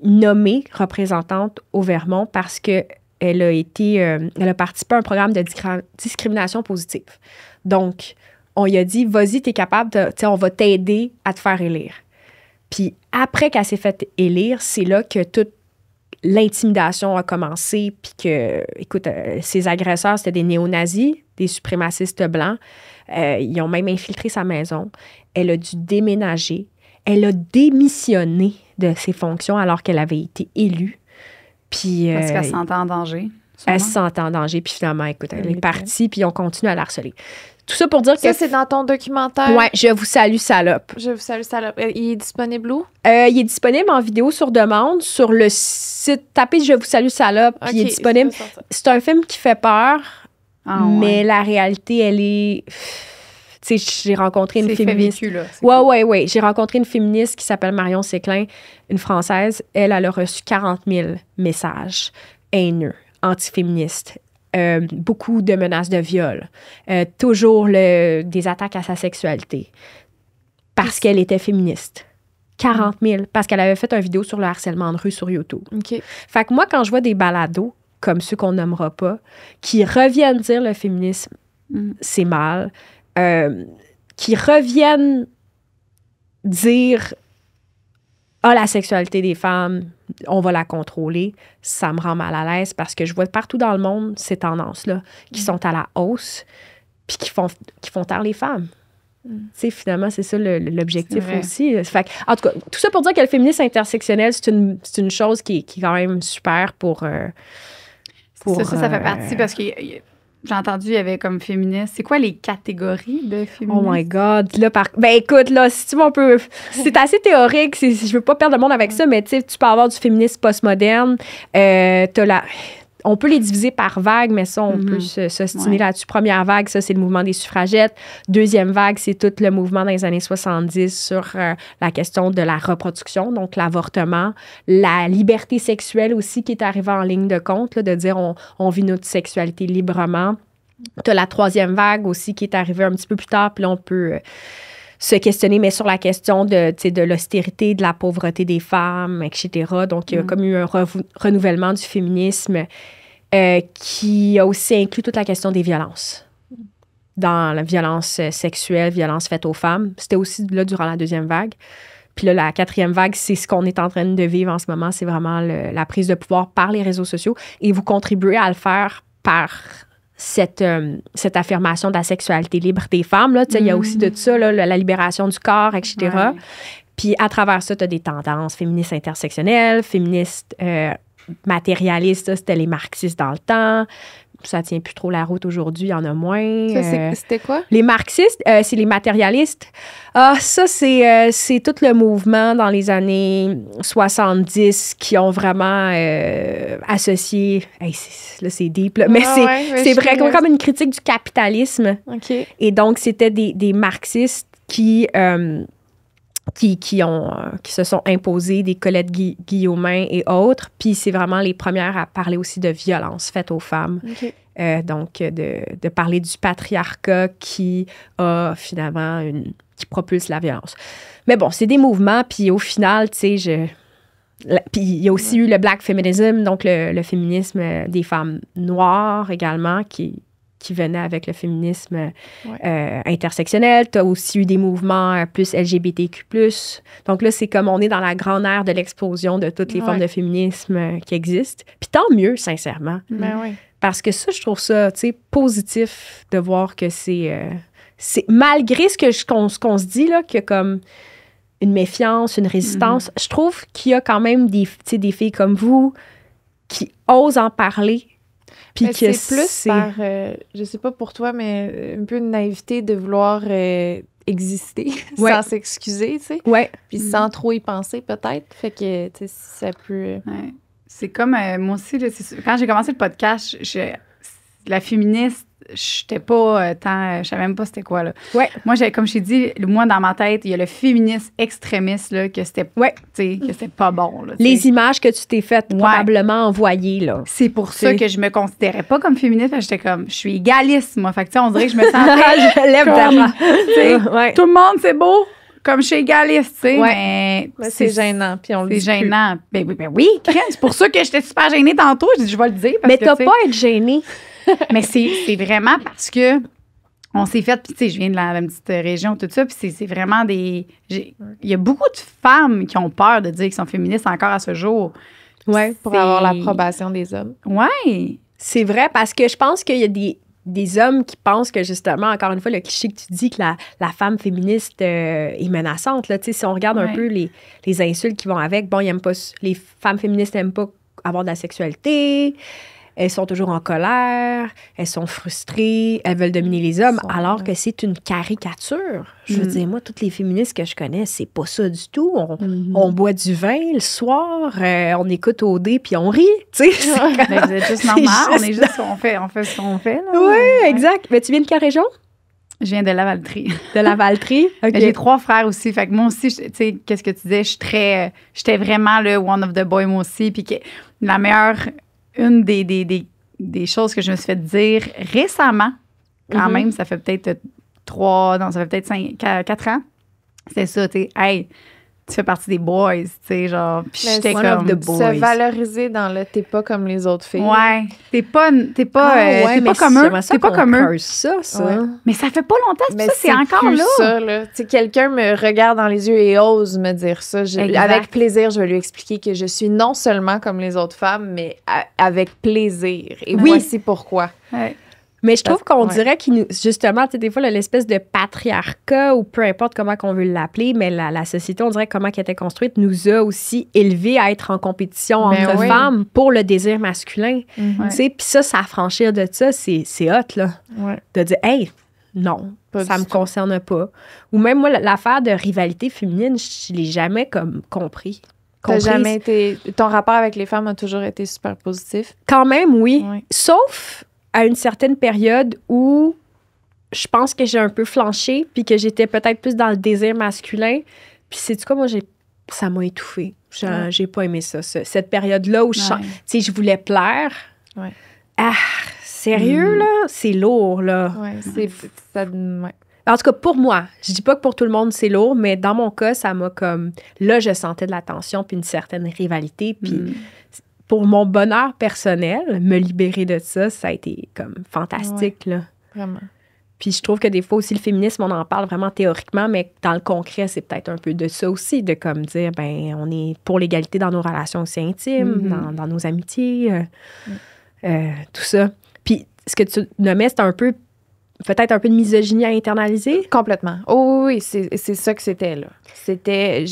nommée représentante au Vermont parce que elle a participé à un programme de discrimination positive. Donc, on lui a dit, vas-y, t'es capable, on va t'aider à te faire élire. Puis après qu'elle s'est fait élire, c'est là que toute l'intimidation a commencé, puis que, écoute, ses agresseurs, c'était des néo-nazis, des suprémacistes blancs. Ils ont même infiltré sa maison. Elle a dû déménager. Elle a démissionné de ses fonctions alors qu'elle avait été élue. Puis, parce qu'elle se sentait en danger. Elle se sentait en danger. Puis finalement, écoute, elle est partie, puis on continue à la harceler. Tout ça pour dire que... Ça, c'est dans ton documentaire? Oui, Je vous salue salope. Je vous salue salope. Il est disponible où? Il est disponible en vidéo sur demande sur le site. Tapez Je vous salue salope, puis il est disponible. C'est un film qui fait peur, mais la réalité, elle est... Tu sais, j'ai rencontré une féministe. Vécu, là. Oui. J'ai rencontré une féministe qui s'appelle Marion Séclin, une Française. Elle a reçu 40 000 messages haineux, antiféministes. Beaucoup de menaces de viol. Toujours des attaques à sa sexualité. Parce qu'elle était féministe. 40 000. Parce qu'elle avait fait une vidéo sur le harcèlement de rue sur YouTube. OK. Fait que moi, quand je vois des balados, comme ceux qu'on nommera pas, qui reviennent dire le féminisme, c'est mal... qui reviennent dire la sexualité des femmes, on va la contrôler, ça me rend mal à l'aise parce que je vois partout dans le monde ces tendances-là qui sont à la hausse puis qui font taire les femmes. Tu sais, finalement, c'est ça l'objectif aussi. Fait que, en tout cas, tout ça pour dire que le féminisme intersectionnel, c'est une chose qui est quand même super pour ça fait partie parce que j'ai entendu, il y avait comme féministe. C'est quoi les catégories de féministes? Oh my God. Là, écoute, là, si tu veux, on peut... C'est assez théorique. Je veux pas perdre le monde avec ça, mais tu sais, tu peux avoir du féminisme postmoderne. On peut les diviser par vague, mais ça, on peut s'ostiner là-dessus. Première vague, ça, c'est le mouvement des suffragettes. Deuxième vague, c'est tout le mouvement dans les années 70 sur la question de la reproduction, donc l'avortement, la liberté sexuelle aussi qui est arrivée en ligne de compte, là, de dire on vit notre sexualité librement. Tu as la troisième vague aussi qui est arrivée un petit peu plus tard, puis là, on peut... se questionner, mais sur la question de l'austérité, de la pauvreté des femmes, etc. Donc, il y a comme eu un renouvellement du féminisme qui a aussi inclus toute la question des violences. Dans la violence sexuelle, violence faite aux femmes. C'était aussi là durant la deuxième vague. Puis là, la quatrième vague, c'est ce qu'on est en train de vivre en ce moment. C'est vraiment la prise de pouvoir par les réseaux sociaux. Et vous contribuez à le faire par cette affirmation de la sexualité libre des femmes. Là. Il y a aussi de ça, là, la libération du corps, etc. Ouais. Puis à travers ça, tu as des tendances féministes intersectionnelles, féministes matérialistes, ça, c'était les marxistes dans le temps. Ça tient plus trop la route aujourd'hui, il y en a moins. Ça, c'était quoi? Les marxistes, c'est les matérialistes. Ah, ça, c'est tout le mouvement dans les années 70 qui ont vraiment associé... Hey, là, c'est deep, là, mais c'est vrai, comme une critique du capitalisme. OK. Et donc, c'était des marxistes qui se sont imposés, des Colette Guillaumin et autres. Puis c'est vraiment les premières à parler aussi de violence faite aux femmes. OK. Donc, de parler du patriarcat qui a finalement qui propulse la violence. Mais bon, c'est des mouvements, puis au final, tu sais, puis il y a aussi eu le Black Feminism, donc le féminisme des femmes noires également, qui venait avec le féminisme intersectionnel. Tu as aussi eu des mouvements plus LGBTQ+. Donc là, c'est comme on est dans la grande ère de l'explosion de toutes les formes de féminisme qui existent. Puis tant mieux, sincèrement. Ben oui. Parce que ça, je trouve ça, tu sais, positif de voir que c'est malgré ce qu'on se dit, là, qu'il y a comme une méfiance, une résistance, je trouve qu'il y a quand même des filles comme vous qui osent en parler. Mais c'est plus par, je sais pas pour toi, mais un peu une naïveté de vouloir exister sans s'excuser, tu sais. Ouais. Puis sans trop y penser, peut-être. Fait que, tu sais, ça peut... Ouais. C'est comme, moi aussi, là, quand j'ai commencé le podcast, la féministe, j'étais pas tant... Je savais même pas c'était quoi, là. Ouais. Moi, comme je t'ai dit, moi, dans ma tête, il y a le féministe extrémiste, là, que c'était que c'était pas bon, là. Les images que tu t'es faites probablement envoyer, là. C'est pour ça que je me considérais pas comme féministe, parce que j'étais comme, je suis égaliste, moi. Fait que, tu sais, on dirait que je me sentais... Je lève comme, tout le monde, c'est beau, comme je suis égaliste, tu sais, mais c'est gênant, puis on le dit C'est gênant. Ben oui, c'est pour ça que j'étais super gênée tantôt. Je vais le dire. Parce mais que, t'as pas à être gênée. Mais c'est vraiment parce que on s'est fait, puis tu sais, je viens de la petite région, tout ça, puis c'est vraiment il y a beaucoup de femmes qui ont peur de dire qu'elles sont féministes encore à ce jour. Oui, pour avoir l'approbation des hommes. Oui. C'est vrai, parce que je pense qu'il y a des hommes qui pensent que, justement, encore une fois, le cliché que tu dis que la femme féministe est menaçante. Là. Si on regarde un peu les insultes qui vont avec, bon, les femmes féministes n'aiment pas avoir de la sexualité, elles sont toujours en colère, elles sont frustrées, elles veulent dominer les hommes, alors que c'est une caricature. Je veux dire, moi, toutes les féministes que je connais, c'est pas ça du tout. On boit du vin le soir, on écoute OD puis on rit, tu sais. Ben, vous êtes juste normal, on fait ce qu'on fait. Là. Oui, exact. Mais tu viens de quelle région? Je viens de Lavaltrie. De Lavaltrie? OK. J'ai 3 frères aussi. Fait que moi aussi, tu sais, qu'est-ce que tu disais? J'étais vraiment le one of the boy, moi aussi. Puis la meilleure, une des choses que je me suis fait dire récemment, quand même, ça fait peut-être 4 ans. C'est ça, tu sais, hey, tu fais partie des boys, tu sais, genre. Puis j'étais comme. Se valoriser dans le t'es pas comme les autres filles. Ouais. T'es pas comme eux. T'es pas comme eux. Ça. Ouais. Mais ça fait pas longtemps que ça, c'est encore plus là. Ça, là. Tu sais, quelqu'un me regarde dans les yeux et ose me dire ça. Avec plaisir, je vais lui expliquer que je suis non seulement comme les autres femmes, mais avec plaisir. Et voici pourquoi. Ouais. Mais je trouve qu'on dirait qu'il justement, tu sais, des fois, l'espèce de patriarcat ou peu importe comment qu'on veut l'appeler, mais la société, on dirait comment elle était construite, nous a aussi élevés à être en compétition entre femmes pour le désir masculin. Tu sais, puis ça affranchir de ça, c'est hot, là. Ouais. De dire, hey, non, ça me concerne pas. Ou même, moi, l'affaire de rivalité féminine, je l'ai jamais comme compris. Ton rapport avec les femmes a toujours été super positif? Quand même, oui. Sauf à une certaine période où je pense que j'ai un peu flanché puis que j'étais peut-être plus dans le désir masculin. Puis c'est quoi, moi, ça m'a étouffée. J'ai pas aimé ça. Cette période-là où je voulais plaire. Ouais. Ah, sérieux, là? C'est lourd, là. Ouais, En tout cas, pour moi, je dis pas que pour tout le monde, c'est lourd, mais dans mon cas, ça m'a comme... Là, je sentais de la tension puis une certaine rivalité. Puis pour mon bonheur personnel, me libérer de ça, ça a été comme fantastique, là. Vraiment. Puis je trouve que des fois aussi, le féminisme, on en parle vraiment théoriquement, mais dans le concret, c'est peut-être un peu de ça aussi, de comme dire, ben on est pour l'égalité dans nos relations aussi intimes, dans nos amitiés, tout ça. Puis ce que tu nommais, c'est un peu, peut-être un peu de misogynie à internaliser? Complètement. Oh oui, c'est ça que c'était, là. C'était,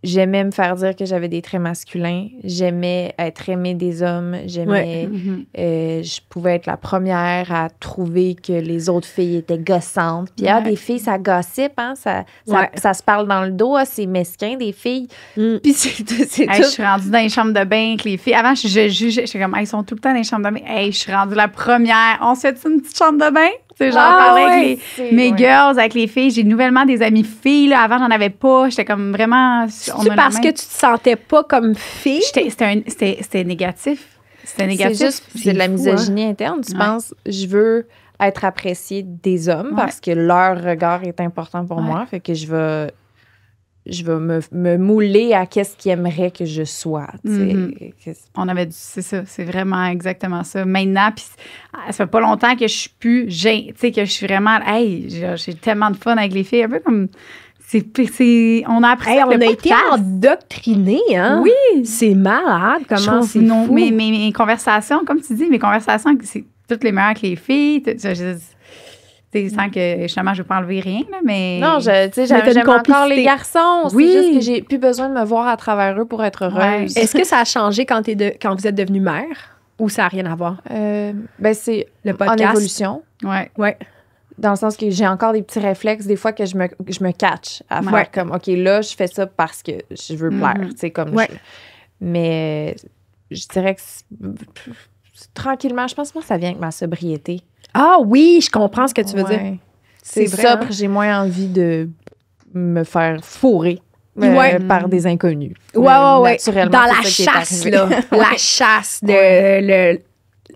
j'aimais me faire dire que j'avais des traits masculins. J'aimais être aimée des hommes. J'aimais... je pouvais être la première à trouver que les autres filles étaient gossantes. Puis, des filles, ça gossipe, hein? Ça se parle dans le dos. C'est mesquin, des filles. Puis, c'est tout. Je suis rendue dans les chambres de bain avec les filles. Avant, je jugeais. J'étais comme, ils sont tout le temps dans les chambres de bain. Hey, je suis rendue la première. On se fait une petite chambre de bain? Tu sais, j'en parlais avec mes girls, avec les filles. J'ai nouvellement des amies filles. Là. Avant, j'en avais pas. J'étais comme vraiment... C'est parce que tu te sentais pas comme fille? C'était négatif. C'était négatif. C'est de la misogynie interne. Tu penses, je veux être appréciée des hommes parce que leur regard est important pour moi. Fait que je vais me mouler à qu'est-ce qu'ils aimeraient que je sois. On avait dit, c'est ça, c'est vraiment exactement ça. Maintenant, puis ça fait pas longtemps que je suis plus, tu sais, que je suis vraiment, hey, j'ai tellement de fun avec les filles, un peu comme, on a appris on a été endoctrinés, hein? Oui! C'est malade, comment c'est fou. Mes conversations, comme tu dis, c'est toutes les meilleures avec les filles, sans que, justement, je ne veux pas enlever rien, là, mais... Non, j'aime encore les garçons. Oui. C'est juste que j'ai plus besoin de me voir à travers eux pour être heureuse. Ouais. Est-ce que ça a changé quand vous êtes devenue mère ou ça n'a rien à voir? C'est le podcast. En évolution. Ouais. Dans le sens que j'ai encore des petits réflexes, des fois que je me catch à faire comme, OK, là, je fais ça parce que je veux plaire. Tu sais, comme mais je dirais que tranquillement, je pense que ça vient avec ma sobriété. Ah oui, je comprends ce que tu veux dire. C'est sobre, j'ai moins envie de me faire fourrer par des inconnus. Ouais. Dans la chasse, là. La chasse de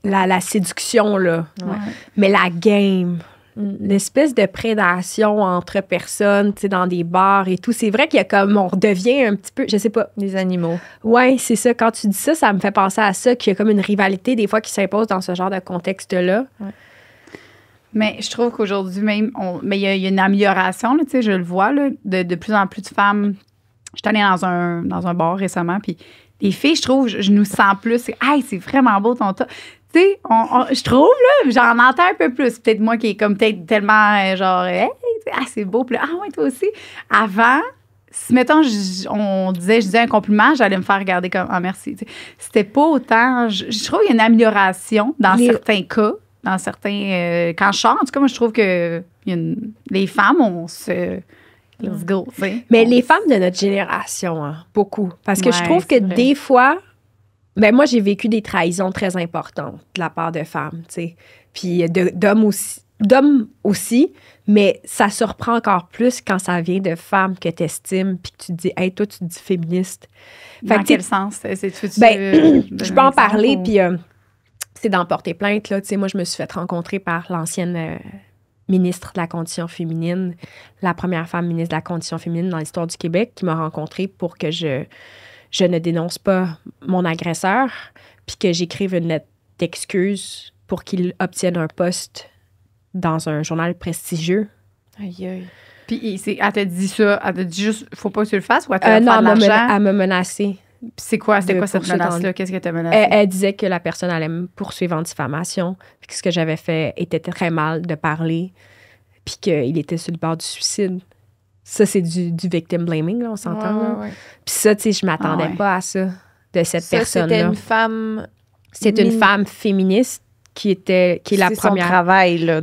la séduction, là. Ouais. Mais la game, l'espèce de prédation entre personnes, tu sais, dans des bars et tout. C'est vrai qu'il y a comme, on redevient un petit peu, je sais pas. Des animaux. Ouais, c'est ça. Quand tu dis ça, ça me fait penser à ça, qu'il y a comme une rivalité des fois qui s'impose dans ce genre de contexte-là. Ouais. Mais je trouve qu'aujourd'hui même, il y a une amélioration, là, tu sais, je le vois, là, de plus en plus de femmes. J'étais allée dans un bar récemment, puis les filles, je trouve, je nous sens plus. C'est vraiment beau ton tas. Tu sais, je trouve, là, j'en entends un peu plus. Peut-être moi qui est comme peut-être tellement genre, hey, c'est beau. Puis là, ouais, toi aussi. Avant, si, mettons, je disais un compliment, j'allais me faire regarder comme, merci. T'sais. C'était pas autant. Je trouve qu'il y a une amélioration dans certains cas. Dans certains. Quand je sors, en tout cas, moi, je trouve que les femmes, on se. Let's go. T'sais. Mais les femmes de notre génération, hein, beaucoup. Parce que je trouve que vrai. des fois. Ben moi, j'ai vécu des trahisons très importantes de la part de femmes, tu sais. Puis d'hommes aussi, mais ça surprend encore plus quand ça vient de femmes que tu estimes puis que tu te dis, hey, toi, tu te dis féministe. Dans quel sens? Je peux en parler, puis c'est d'en porter plainte, là. Tu sais, moi, je me suis fait rencontrer par l'ancienne ministre de la Condition féminine, la première femme ministre de la Condition féminine dans l'histoire du Québec, qui m'a rencontrée pour que je ne dénonce pas mon agresseur, puis que j'écrive une lettre d'excuse pour qu'il obtienne un poste dans un journal prestigieux. Aïe, aïe. Puis elle t'a dit ça, elle t'a dit juste, faut pas que tu le fasses, ou elle t'a Non, de l'argent? elle m'a menacé. Puis c'était quoi cette menace-là? Qu'est-ce que t'as menacé? Elle disait que la personne allait me poursuivre en diffamation, puis que ce que j'avais fait était très mal de parler, puis qu'il était sur le bord du suicide. Ça, c'est du victim blaming, là, on s'entend. Ouais. Puis ça, tu sais, je m'attendais pas à ça, de cette personne-là. C'était une femme... C'est une femme féministe qui est la première... son travail, là.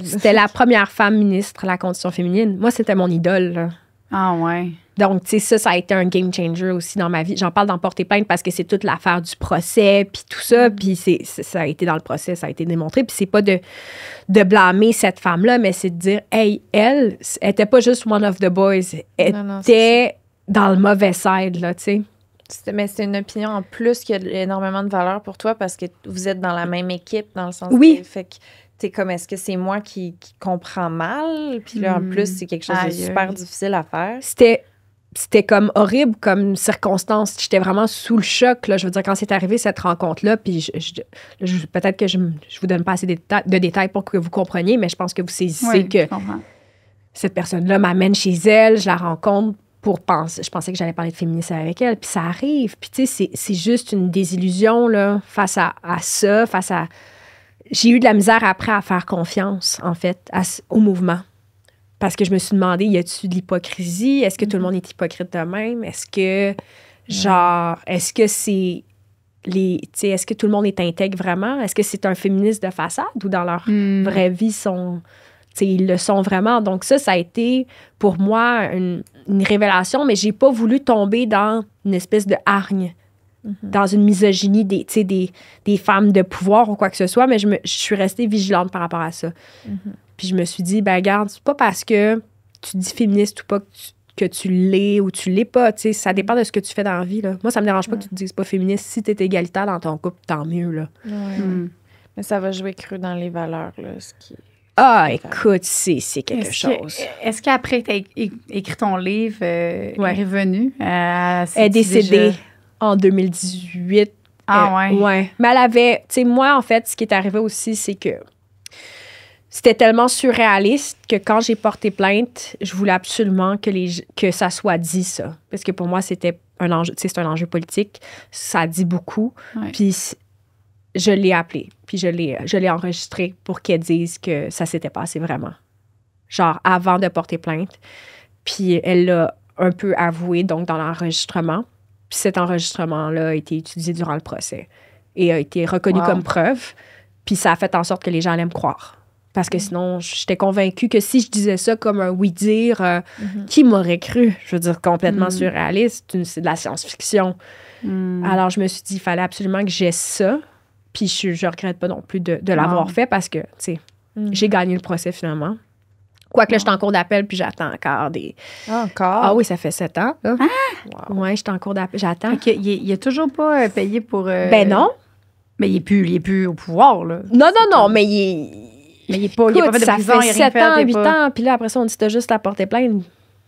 C'était la première femme ministre de la Condition féminine. Moi, c'était mon idole, là. Ah ouais. Donc, tu sais, ça a été un game changer aussi dans ma vie. J'en parle dans Porter plainte parce que c'est toute l'affaire du procès, puis tout ça. Puis ça a été dans le procès, ça a été démontré. Puis c'est pas de blâmer cette femme-là, mais c'est de dire, hey, elle était pas juste one of the boys. Elle était dans le mauvais side, là, tu sais. Mais c'est une opinion en plus qui a énormément de valeur pour toi parce que vous êtes dans la même équipe, dans le sens oui. que... Fait que t'es comme, est-ce que c'est moi qui comprends mal? Puis là, en plus, c'est quelque chose de super difficile à faire. C'était comme horrible comme circonstance. J'étais vraiment sous le choc. Là. Je veux dire, quand c'est arrivé cette rencontre-là, puis peut-être que je vous donne pas assez de détails pour que vous compreniez, mais je pense que vous saisissez que cette personne-là m'amène chez elle, je la rencontre, je pensais que j'allais parler de féminisme avec elle, puis ça arrive. Puis tu sais, c'est juste une désillusion, là, face à ça, J'ai eu de la misère après à faire confiance, en fait, au mouvement. Parce que je me suis demandé, y a-tu de l'hypocrisie? Est-ce que tout le monde est hypocrite de même? Est-ce que, est-ce que c'est est-ce que tout le monde est intègre vraiment? Est-ce que c'est un féministe de façade ou dans leur vraie vie, ils le sont vraiment? Donc ça a été pour moi une révélation, mais j'ai pas voulu tomber dans une espèce de hargne, dans une misogynie des femmes de pouvoir ou quoi que ce soit, mais je suis restée vigilante par rapport à ça. Puis je me suis dit, ben regarde, c'est pas parce que tu dis féministe ou pas que tu l'es ou tu l'es pas, tu sais, ça dépend de ce que tu fais dans la vie, là. Moi, ça me dérange pas que tu te dises pas féministe. Si t'es égalitaire dans ton couple, tant mieux, là. Mais ça va jouer cru dans les valeurs, là, ce qui... écoute, c'est quelque chose. Est-ce qu'après que tu as écrit ton livre, elle est revenue? Elle est décédée en 2018. Ouais. Mais elle avait... Tu sais, moi, en fait, ce qui est arrivé aussi, c'est que c'était tellement surréaliste que quand j'ai porté plainte, je voulais absolument que ça soit dit, ça. Parce que pour moi, c'était un enjeu, tu sais, c'est un enjeu politique. Ça dit beaucoup. Ouais. Puis je l'ai appelée. Puis je l'ai enregistrée pour qu'elle dise que ça s'était passé vraiment. Genre, avant de porter plainte. Puis elle l'a un peu avoué, donc, dans l'enregistrement. Puis cet enregistrement-là a été utilisé durant le procès et a été reconnu comme preuve. Puis ça a fait en sorte que les gens allaient me croire. Parce que sinon, j'étais convaincue que si je disais ça comme un oui-dire, qui m'aurait cru? Je veux dire, complètement surréaliste. C'est de la science-fiction. Alors, je me suis dit, il fallait absolument que j'aie ça. Puis je regrette pas non plus de l'avoir fait parce que, tu sais, j'ai gagné le procès finalement. Quoique là, je suis en cours d'appel puis j'attends encore des... Encore? Ah oui, ça fait 7 ans. Là. Ouais, je suis en cours d'appel. J'attends. Il a toujours pas payé pour... Ben non. Mais il est plus au pouvoir, là. Non, mais il est pas... Il a pas fait de prison, ça fait 7 ans, 8 ans, puis là, après ça, on dit t'as juste à porter plainte.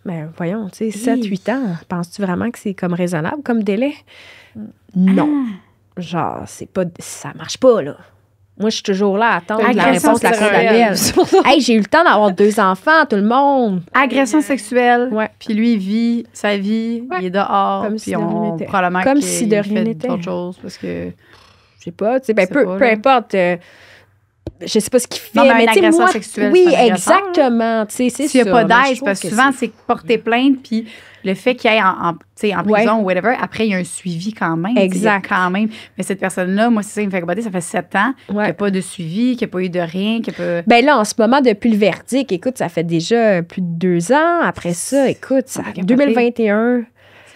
Mais voyons, tu sais, 7, 8 ans, penses-tu vraiment que c'est comme raisonnable comme délai? Non. Genre, ça marche pas, là. Moi, je suis toujours là à attendre la réponse de la cour d'appel. Hey, j'ai eu le temps d'avoir 2 enfants, tout le monde. Agression sexuelle. Ouais. Puis lui, il vit sa vie, il est dehors. Comme si de rien n'était. Probablement comme si de rien n'était. Autre chose, parce que... Je sais pas, tu sais, peu importe... je sais pas ce qu'il fait, mais une agression sexuelle, oui, exactement. Tu sais, c'est s'il n'y a pas d'aide, parce que souvent, c'est porter plainte, puis le fait qu'il aille en prison ou whatever, après, il y a un suivi quand même. Exact. Quand même. Mais cette personne-là, moi, c'est ça, il me fait capoter, ça fait 7 ans qu'il n'y a pas de suivi, qu'il n'y a pas eu de rien, qu'il n'y a pas... Ben là, en ce moment, depuis le verdict, écoute, ça fait déjà plus de 2 ans. Après ça, écoute, 2021...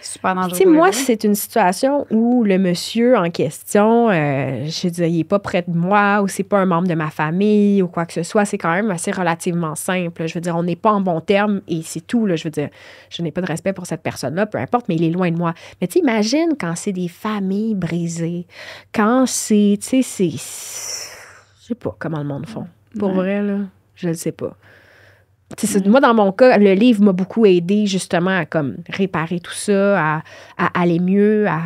Super dangereux. Tu sais, moi, c'est une situation où le monsieur en question, je veux dire, il n'est pas près de moi ou c'est pas un membre de ma famille ou quoi que ce soit. C'est quand même assez relativement simple. Je veux dire, on n'est pas en bon terme et c'est tout. Là. Je veux dire, je n'ai pas de respect pour cette personne-là, peu importe, mais il est loin de moi. Mais tu sais, imagine quand c'est des familles brisées, quand c'est, tu sais, je sais pas comment le monde font. Pour vrai, là, je ne le sais pas. Moi, dans mon cas, le livre m'a beaucoup aidé justement à comme réparer tout ça, à aller mieux, à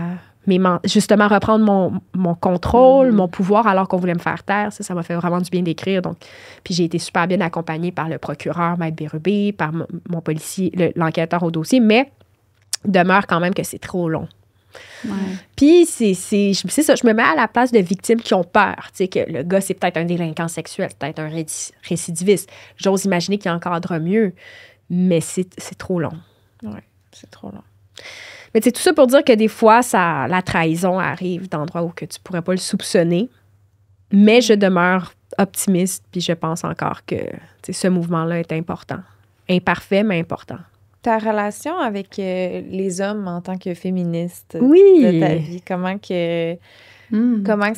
justement reprendre mon contrôle, mon pouvoir alors qu'on voulait me faire taire. Ça m'a fait vraiment du bien d'écrire. Donc, puis j'ai été super bien accompagnée par le procureur, Maître Bérubé, par mon policier, l'enquêteur au dossier, mais demeure quand même que c'est trop long. Ouais. Puis, c'est ça, je me mets à la place de victimes qui ont peur. Tu sais, que le gars, c'est peut-être un délinquant sexuel, peut-être un récidiviste. J'ose imaginer qu'il encadre mieux, mais c'est trop long. Oui, c'est trop long. Mais c'est tout ça pour dire que des fois, la trahison arrive d'endroits où que tu pourrais pas le soupçonner. Mais je demeure optimiste, puis je pense encore que ce mouvement-là est important. Imparfait, mais important. Ta relation avec les hommes en tant que féministe de ta vie, comment que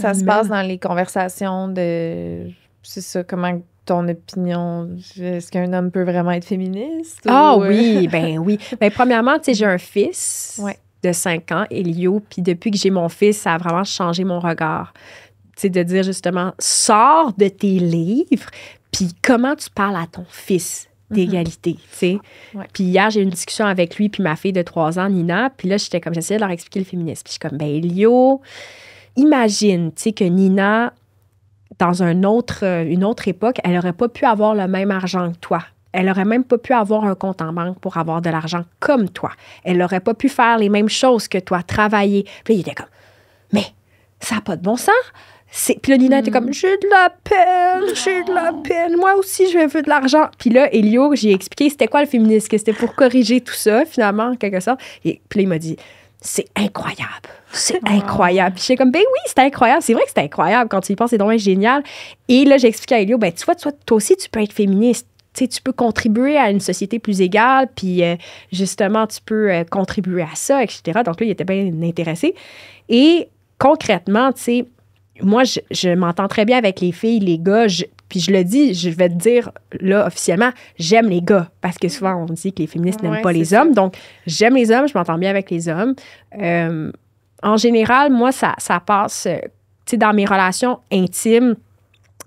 ça se passe dans les conversations de... C'est ça, comment ton opinion... Est-ce qu'un homme peut vraiment être féministe? Oui, ben oui. Ben, premièrement, tu sais, j'ai un fils de 5 ans, Elio, puis depuis que j'ai mon fils, ça a vraiment changé mon regard. Tu sais, de dire justement, sors de tes livres, puis comment tu parles à ton fils d'égalité, tu sais. Ouais. Puis hier, j'ai eu une discussion avec lui puis ma fille de 3 ans, Nina, puis là, j'essayais de leur expliquer le féminisme. Puis je suis comme, ben Elio, imagine, tu sais, que Nina, dans une autre époque, elle n'aurait pas pu avoir le même argent que toi. Elle n'aurait même pas pu avoir un compte en banque pour avoir de l'argent comme toi. Elle n'aurait pas pu faire les mêmes choses que toi, travailler. Puis là, il était comme, mais ça n'a pas de bon sens. Puis là, Nina était comme, j'ai de la peine, moi aussi, je veux de l'argent. Puis là, Elio, j'ai expliqué c'était quoi le féminisme, que c'était pour corriger tout ça, finalement, en quelque sorte. Et puis là, il m'a dit, c'est incroyable. C'est incroyable. Puis j'étais comme, ben oui, c'est incroyable. C'est vrai que c'est incroyable. Quand tu y penses, c'est vraiment génial. Et là, j'ai expliqué à Elio, ben tu vois, toi aussi, tu peux être féministe. Tu sais, tu peux contribuer à une société plus égale, puis justement, tu peux contribuer à ça, etc. Donc là, il était bien intéressé. Et concrètement, tu sais, moi, je m'entends très bien avec les filles, les gars. Puis je le dis, je vais te dire, là, officiellement, j'aime les gars. Parce que souvent, on dit que les féministes n'aiment pas les hommes. Donc, j'aime les hommes, je m'entends bien avec les hommes. En général, moi, ça passe, tu sais, dans mes relations intimes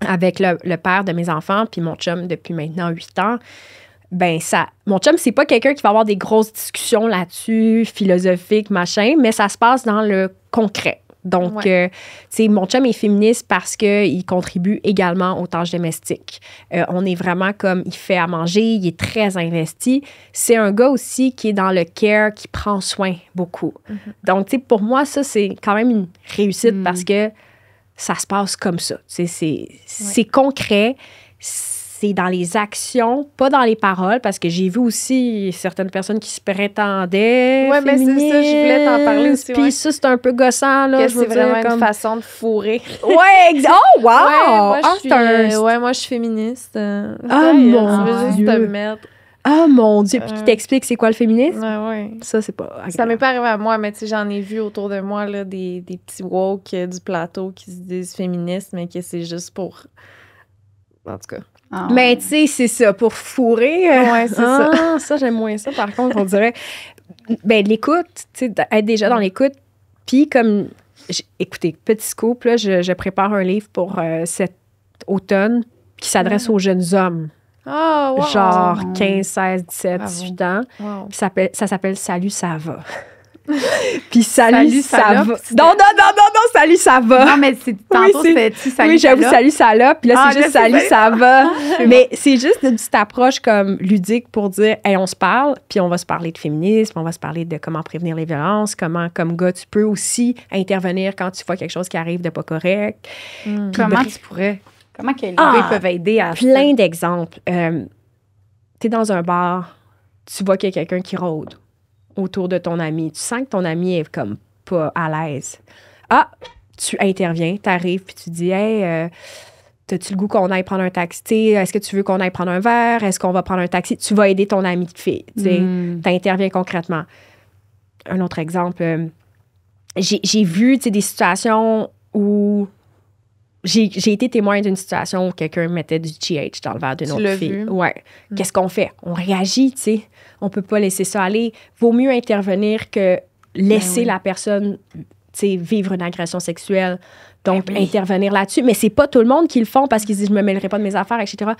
avec le père de mes enfants, puis mon chum depuis maintenant 8 ans, ben ça, mon chum, c'est pas quelqu'un qui va avoir des grosses discussions là-dessus, philosophiques, machin, mais ça se passe dans le concret. Donc, tu sais, mon chum est féministe parce qu'il contribue également aux tâches domestiques. On est vraiment comme, il fait à manger, il est très investi. C'est un gars aussi qui est dans le care, qui prend soin beaucoup. Donc, tu sais, pour moi, ça, c'est quand même une réussite parce que ça se passe comme ça. C'est concret, c'est dans les actions, pas dans les paroles, parce que j'ai vu aussi certaines personnes qui se prétendaient féministes. Mais c'est ça, je voulais t'en parler aussi. Puis ça, c'est un peu gossant, là. Que c'est vraiment une façon de fourrer. Ouais, oh, wow! Moi, je suis féministe. Oh, mon Dieu! Juste te mettre. Oh, mon Dieu! Puis qui t'explique c'est quoi le féminisme? Ouais. Ça, c'est pas agréable. Ça m'est pas arrivé à moi, mais tu sais, j'en ai vu autour de moi, là, des petits woke du plateau qui se disent féministes, mais que c'est juste pour... En tout cas... Mais tu sais, c'est ça, pour fourrer. Ouais, c'est ça. Ça, j'aime moins ça, par contre, on dirait. Ben, l'écoute, tu sais, être déjà dans l'écoute. Puis, comme, écoutez, petit scoop, là, je prépare un livre pour cet automne qui s'adresse aux jeunes hommes. Oh, wow. Genre 15, 16, 17, 18 ans. Wow. Puis ça s'appelle Salut, ça va. Puis salut, ça va. Non, salut, ça va. Non, mais tantôt, c'était salut, oui, j'avoue, ça salut, ça là. Puis là, c'est juste salut, ça va. Mais bon. c'est juste une petite approche comme ludique pour dire, hey, on se parle, puis on va se parler de féminisme, on va se parler de comment prévenir les violences, comment, comme gars, tu peux aussi intervenir quand tu vois quelque chose qui arrive de pas correct. Comment tu pourrais? Comment que les gars peuvent aider à plein d'exemples. T'es dans un bar, tu vois qu'il y a quelqu'un qui rôde autour de ton ami. Tu sens que ton ami est comme pas à l'aise. Tu interviens, t'arrives, puis tu dis, hey, t'as-tu le goût qu'on aille prendre un taxi? Est-ce que tu veux qu'on aille prendre un verre? Est-ce qu'on va prendre un taxi? Tu vas aider ton ami de fille. T'interviens concrètement. Un autre exemple, j'ai vu des situations où j'ai été témoin d'une situation où quelqu'un mettait du GH dans le verre d'une autre fille. Ouais. Qu'est-ce qu'on fait? On réagit, tu sais. On peut pas laisser ça aller. Vaut mieux intervenir que laisser la personne, tu sais, vivre une agression sexuelle. Donc, intervenir là-dessus. Mais c'est pas tout le monde qui le font parce qu'ils disent « je me mêlerai pas de mes affaires », etc.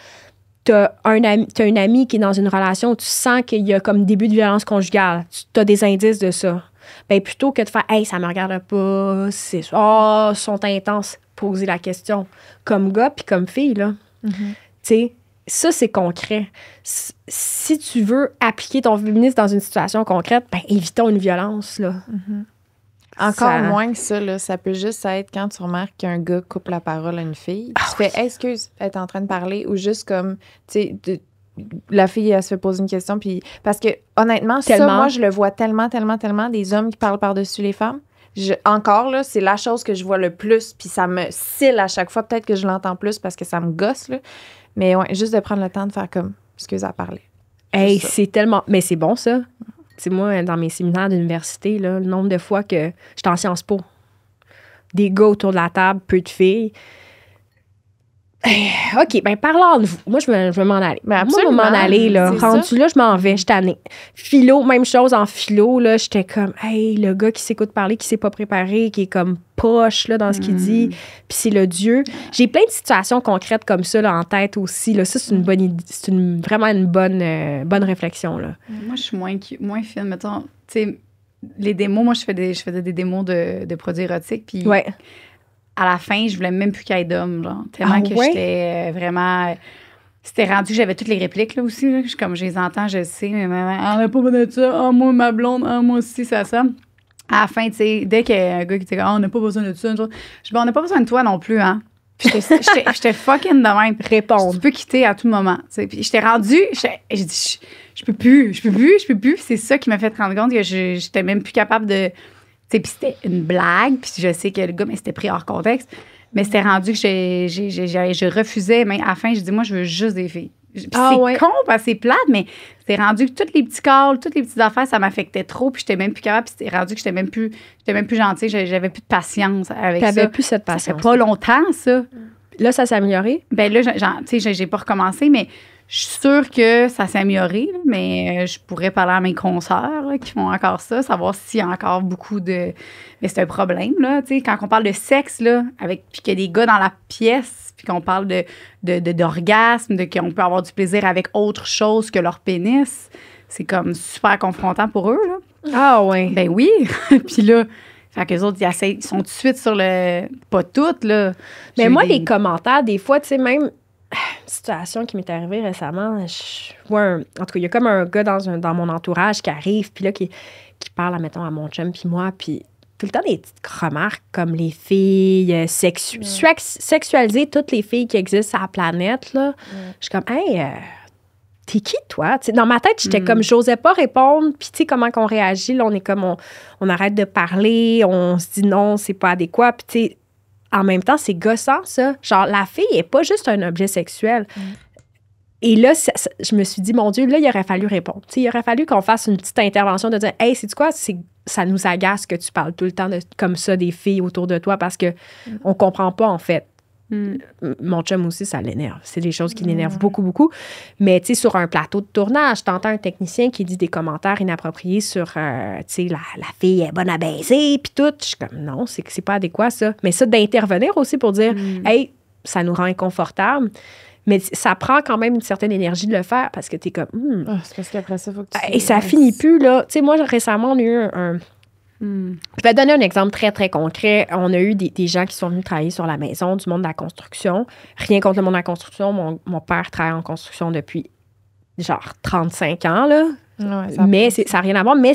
T'as une amie qui est dans une relation où tu sens qu'il y a comme début de violence conjugale. Tu as des indices de ça. Ben plutôt que de faire « hey, ça me regarde pas, c'est ça, sont intenses », poser la question comme gars puis comme fille, là. Tu sais, ça, c'est concret. Si tu veux appliquer ton féminisme dans une situation concrète, ben évitons une violence, là. Encore moins que ça, là. Ça peut juste être quand tu remarques qu'un gars coupe la parole à une fille. Tu fais hey, « excuse, elle est en train de parler » ou juste comme, tu sais, la fille, elle se fait poser une question. Puis parce que, honnêtement, ça, moi, je le vois tellement, des hommes qui parlent par-dessus les femmes. Encore, là, c'est la chose que je vois le plus, puis ça me scille à chaque fois. Peut-être que je l'entends plus parce que ça me gosse, là. Mais ouais, juste de prendre le temps de faire comme, excuse à parler. Hey, c'est tellement... Mais c'est bon, ça. Tu sais, moi, dans mes séminaires d'université, là, le nombre de fois que j'étais en Sciences Po, des gars autour de la table, peu de filles. OK, ben parlons de vous. Moi, je vais m'en aller. Ben moi, je vais m'en aller, là. Rendu là, je m'en vais, je suis tannée. Philo, même chose en philo, là, j'étais comme, hey, le gars qui s'écoute parler, qui s'est pas préparé, qui est comme poche, là, dans ce qu'il dit, puis c'est le Dieu. J'ai plein de situations concrètes comme ça, là, en tête aussi, là. Ça, c'est une bonne idée, c'est vraiment une bonne réflexion, là. Moi, je suis moins fine, mettons, tu sais, les démos, moi, je faisais des démos de produits érotiques, puis... Ouais. À la fin, je voulais même plus qu'il y ait d'hommes, genre. Tellement que j'étais vraiment... c'était rendu que j'avais toutes les répliques, là, aussi. Là. Comme je les entends, je sais. Mais on n'a pas besoin de ça. Ah, moi, ma blonde. Ah, moi aussi, ça. À la fin, tu sais, dès qu'il y a un gars qui dit on n'a pas besoin de ça. Je dis, on n'a pas besoin de toi non plus, hein. Puis j'étais fucking de même. Répondre. Tu peux quitter à tout moment. T'sais. Puis j'étais rendue, j'ai dit, je peux plus. C'est ça qui m'a fait rendre compte que j'étais même plus capable de. Puis c'était une blague, puis je sais que le gars, mais c'était pris hors contexte. Mais c'était rendu que je refusais. Mais à la fin, je dis, moi, je veux juste des filles. C'est con, parce que c'est plate, mais c'était rendu que tous les petits calls, toutes les petites affaires, ça m'affectait trop, puis j'étais même plus capable, puis c'était rendu que j'étais même plus gentille, j'avais plus de patience avec ça. T'avais plus cette patience. Ça fait pas longtemps, ça. Là, ça s'est amélioré? Ben là, tu sais, j'ai pas recommencé, mais je suis sûre que ça s'est amélioré, là, mais je pourrais parler à mes consoeurs là, qui font encore ça, savoir s'il y a encore beaucoup de... Mais c'est un problème, là, tu sais, quand on parle de sexe, là, puis qu'il y a des gars dans la pièce, puis qu'on parle d'orgasme, qu'on peut avoir du plaisir avec autre chose que leur pénis, c'est comme super confrontant pour eux, là. Ah ouais. Ben oui. Puis là... Fait qu'eux autres, ils sont tout de suite sur le... Pas toutes, là. Mais moi, les commentaires, des fois, tu sais, même... Une situation qui m'est arrivée récemment, je vois en tout cas, il y a comme un gars dans mon entourage qui arrive, puis là, qui parle, mettons, à mon chum, puis moi, puis tout le temps des petites remarques comme les filles sexualiser toutes les filles qui existent sur la planète, là. Je suis comme, hey... T'es qui, toi? T'sais, dans ma tête, j'étais comme, j'osais pas répondre. Puis, tu sais, comment qu'on réagit, là, on est comme, on arrête de parler, on se dit non, c'est pas adéquat. Puis, tu sais, en même temps, c'est gossant, ça. Genre, la fille est pas juste un objet sexuel. Et là, je me suis dit, mon Dieu, là, il aurait fallu répondre. T'sais, il aurait fallu qu'on fasse une petite intervention de dire, hey, sais-tu quoi? Ça nous agace que tu parles tout le temps comme ça des filles autour de toi parce que on comprend pas, en fait. Mon chum aussi, ça l'énerve. C'est des choses qui l'énervent beaucoup, beaucoup. Mais, tu sais, sur un plateau de tournage, t'entends un technicien qui dit des commentaires inappropriés sur, tu sais, la fille est bonne à baiser, puis tout. Je suis comme, non, c'est pas adéquat, ça. Mais ça, d'intervenir aussi pour dire, hey, ça nous rend inconfortable. Mais ça prend quand même une certaine énergie de le faire parce que t'es comme, c'est parce qu'après ça, il faut que tu... Et ça finit plus, là. Tu sais, moi, récemment, on a eu Je vais donner un exemple très, très concret. On a eu des gens qui sont venus travailler sur la maison, du monde de la construction. Rien contre le monde de la construction. Mon père travaille en construction depuis genre 35 ans, là. Ouais, mais ça n'a rien à voir. Mais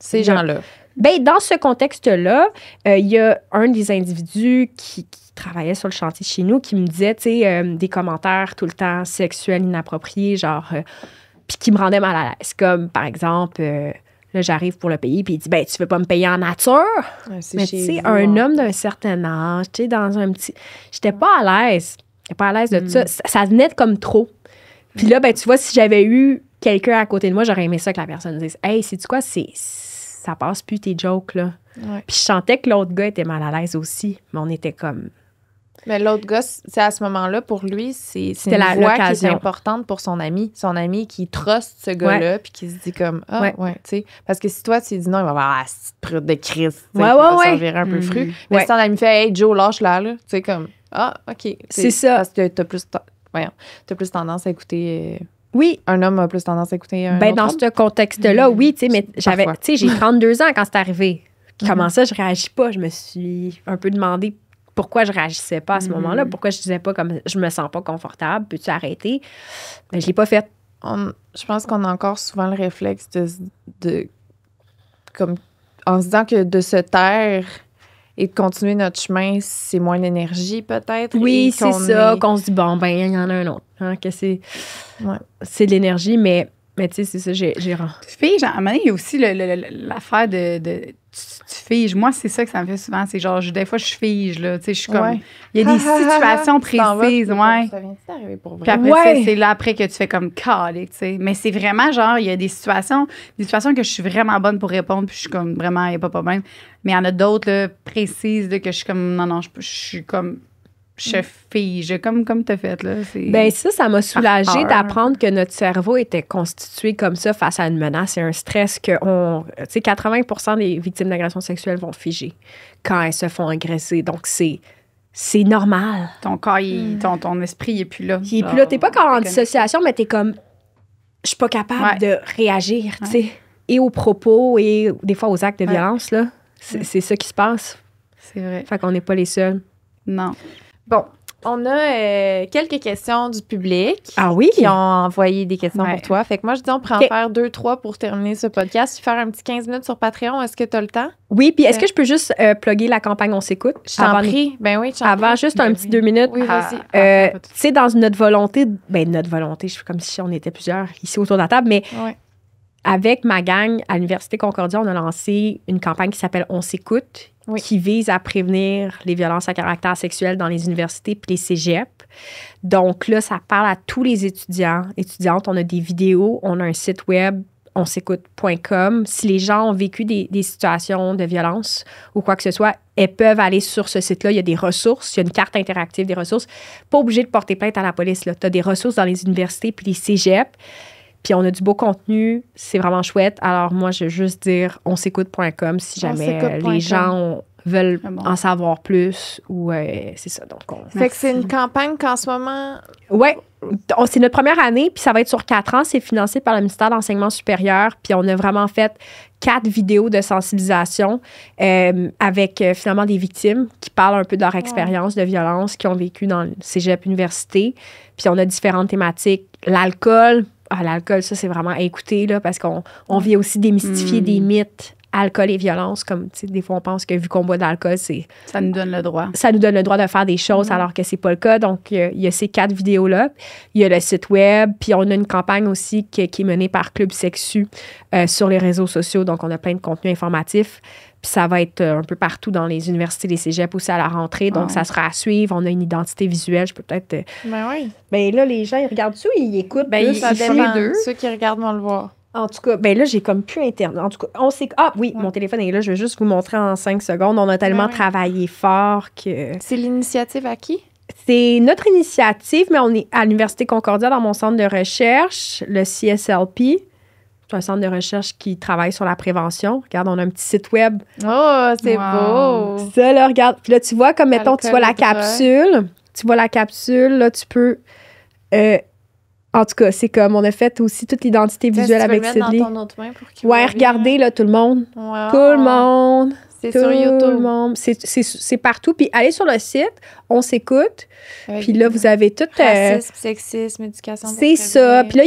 ces gens-là. Ben, dans ce contexte-là, il y a un des individus qui travaillait sur le chantier chez nous qui me disait, tu sais, des commentaires tout le temps sexuels, inappropriés, genre... puis qui me rendaient mal à l'aise. Comme, par exemple... là, j'arrive pour le payer, puis il dit, ben, tu veux pas me payer en nature? Ouais, mais tu sais, un homme d'un certain âge, tu sais, dans un petit... J'étais pas à l'aise. J'étais pas à l'aise de ça. Ça venait de comme trop. Puis là, ben, tu vois, si j'avais eu quelqu'un à côté de moi, j'aurais aimé ça que la personne dise, hey, sais-tu quoi, ça passe plus tes jokes, là. Ouais. Puis je sentais que l'autre gars était mal à l'aise aussi, mais on était comme... Mais l'autre gars, c'est à ce moment-là, pour lui, c'est une voix qui est importante pour son ami. Son ami qui truste ce gars-là, puis qui se dit comme, tu sais. Parce que si toi, tu dis non, il va avoir cette prude de crise, tu sais, va servir un peu fru. Mais si ton ami fait, hey, Joe, lâche-la, là, tu sais, comme, OK. C'est ça. Parce que t'as plus tendance à écouter... Oui. Un homme a plus tendance à écouter un ben, autre dans homme. ce contexte-là, oui, tu sais, mais j'avais, Parfois. tu sais, j'ai 32 ans quand c'est arrivé. Comment ça, je réagis pas? Je me suis un peu demandé pourquoi je réagissais pas à ce moment-là, pourquoi je disais pas comme je me sens pas confortable, peux-tu arrêter? Mais je l'ai pas fait. Je pense qu'on a encore souvent le réflexe de comme en se disant que de se taire et de continuer notre chemin, c'est moins d'énergie peut-être. Oui, c'est ça, qu'on se dit bon ben il y en a un autre, hein, que c'est de l'énergie, mais tu sais, c'est ça, j'ai Fige, à un moment donné, il y a aussi l'affaire de tu figes. Moi, c'est ça que ça me fait souvent. C'est genre, des fois, je fige, là. Tu sais, je suis comme... Il y a des situations précises, Ça vient d'arriver pour vrai. Puis après, c'est là après que tu fais comme calé, tu sais. Mais c'est vraiment genre, il y a des situations que je suis vraiment bonne pour répondre, puis je suis comme vraiment, il n'y a pas de problème. Mais il y en a d'autres, là, précises, là, que je suis comme, non, je suis comme... Je fige, comme tu as fait, là. Ben ça m'a soulagée d'apprendre que notre cerveau était constitué comme ça face à une menace et un stress que tu sais, 80% des victimes d'agression sexuelle vont figer quand elles se font agresser. Donc, c'est normal. Ton corps, ton esprit, il est plus là. Il est plus là. T'es pas comme en dissociation, mais t'es comme, je suis pas capable de réagir, tu sais. Et aux propos et des fois aux actes de violence, là. C'est ça qui se passe. C'est vrai. Fait qu'on n'est pas les seuls. Non. Bon, On a quelques questions du public. Ah oui? Qui ont envoyé des questions Ouais. pour toi. Fait que moi, je dis, on pourrait en faire 2-3 pour terminer ce podcast. Puis faire un petit 15 minutes sur Patreon. Est-ce que tu as le temps? Oui, puis est-ce que je peux juste plugger la campagne On s'écoute? Je t'en prie. Ben oui, je t'en Avant, prie. juste Ben un oui. petit 2 minutes. Oui, vas-y. Tu sais, dans notre volonté, je fais comme si on était plusieurs ici autour de la table, mais Ouais. avec ma gang à l'Université Concordia, on a lancé une campagne qui s'appelle On s'écoute, Oui. qui vise à prévenir les violences à caractère sexuel dans les universités puis les cégeps. Donc là, ça parle à tous les étudiants, étudiantes. On a des vidéos, on a un site web, onsécoute.com. Si les gens ont vécu des situations de violence ou quoi que ce soit, elles peuvent aller sur ce site-là. Il y a des ressources, il y a une carte interactive des ressources. Pas obligé de porter plainte à la police. Tu as des ressources dans les universités puis les cégeps. Puis on a du beau contenu, c'est vraiment chouette. Alors moi, je veux juste dire onsécoute.com si jamais Onsécoute.com. les gens veulent Ah bon. en savoir plus ou c'est ça. Donc Fait que c'est une campagne qu'en ce moment... ouais, c'est notre première année, puis ça va être sur 4 ans. C'est financé par le ministère de l'Enseignement supérieur. Puis on a vraiment fait 4 vidéos de sensibilisation avec finalement des victimes qui parlent un peu de leur expérience de violence qu'ils ont vécu dans le cégep université. Puis on a différentes thématiques. L'alcool, ça, c'est vraiment à écouter, là, parce qu'on vient aussi démystifier des mythes, alcool et violence. Comme, tu sais, des fois, on pense que vu qu'on boit de l'alcool, Ça nous donne le droit. ça nous donne le droit de faire des choses alors que c'est pas le cas. Donc, il y a ces 4 vidéos-là. Il y a le site web, puis on a une campagne aussi qui est menée par Club Sexu sur les réseaux sociaux. Donc, on a plein de contenus informatifs. Puis ça va être un peu partout dans les universités, les cégeps aussi à la rentrée. Donc, ça sera à suivre. On a une identité visuelle. Je peux peut-être... Ben oui. Ben là, les gens, ils regardent ça, ils écoutent. Ben, Ça ils font dépend. les deux. Ceux qui regardent vont le voir. En tout cas, ben là, j'ai comme plus Internet. En tout cas, on sait... Ah oui, mon téléphone est là. Je vais juste vous montrer en 5 secondes. On a tellement Ben oui. travaillé fort que... C'est l'initiative à qui? C'est notre initiative, mais on est à l'Université Concordia dans mon centre de recherche, le CSLP. C'est un centre de recherche qui travaille sur la prévention. Regarde, on a un petit site web. Oh, c'est Wow. beau! Ça, là, regarde. Puis là, tu vois, comme mettons, tu vois la Alcool et drogue. capsule. Tu vois la capsule, là, tu peux... en tout cas, c'est comme, on a fait aussi toute l'identité visuelle avec Sidley. Sidley. Dans ton autre main pour qu'il Ouais, voit regardez, là, tout le monde. bien. Wow. Tout le monde. C'est Tout sur le YouTube. monde. C'est partout. Puis allez sur le site, on s'écoute. Avec Puis là, vous avez tout... racisme, sexisme, éducation. pour c'est ça. prévenir. Puis là,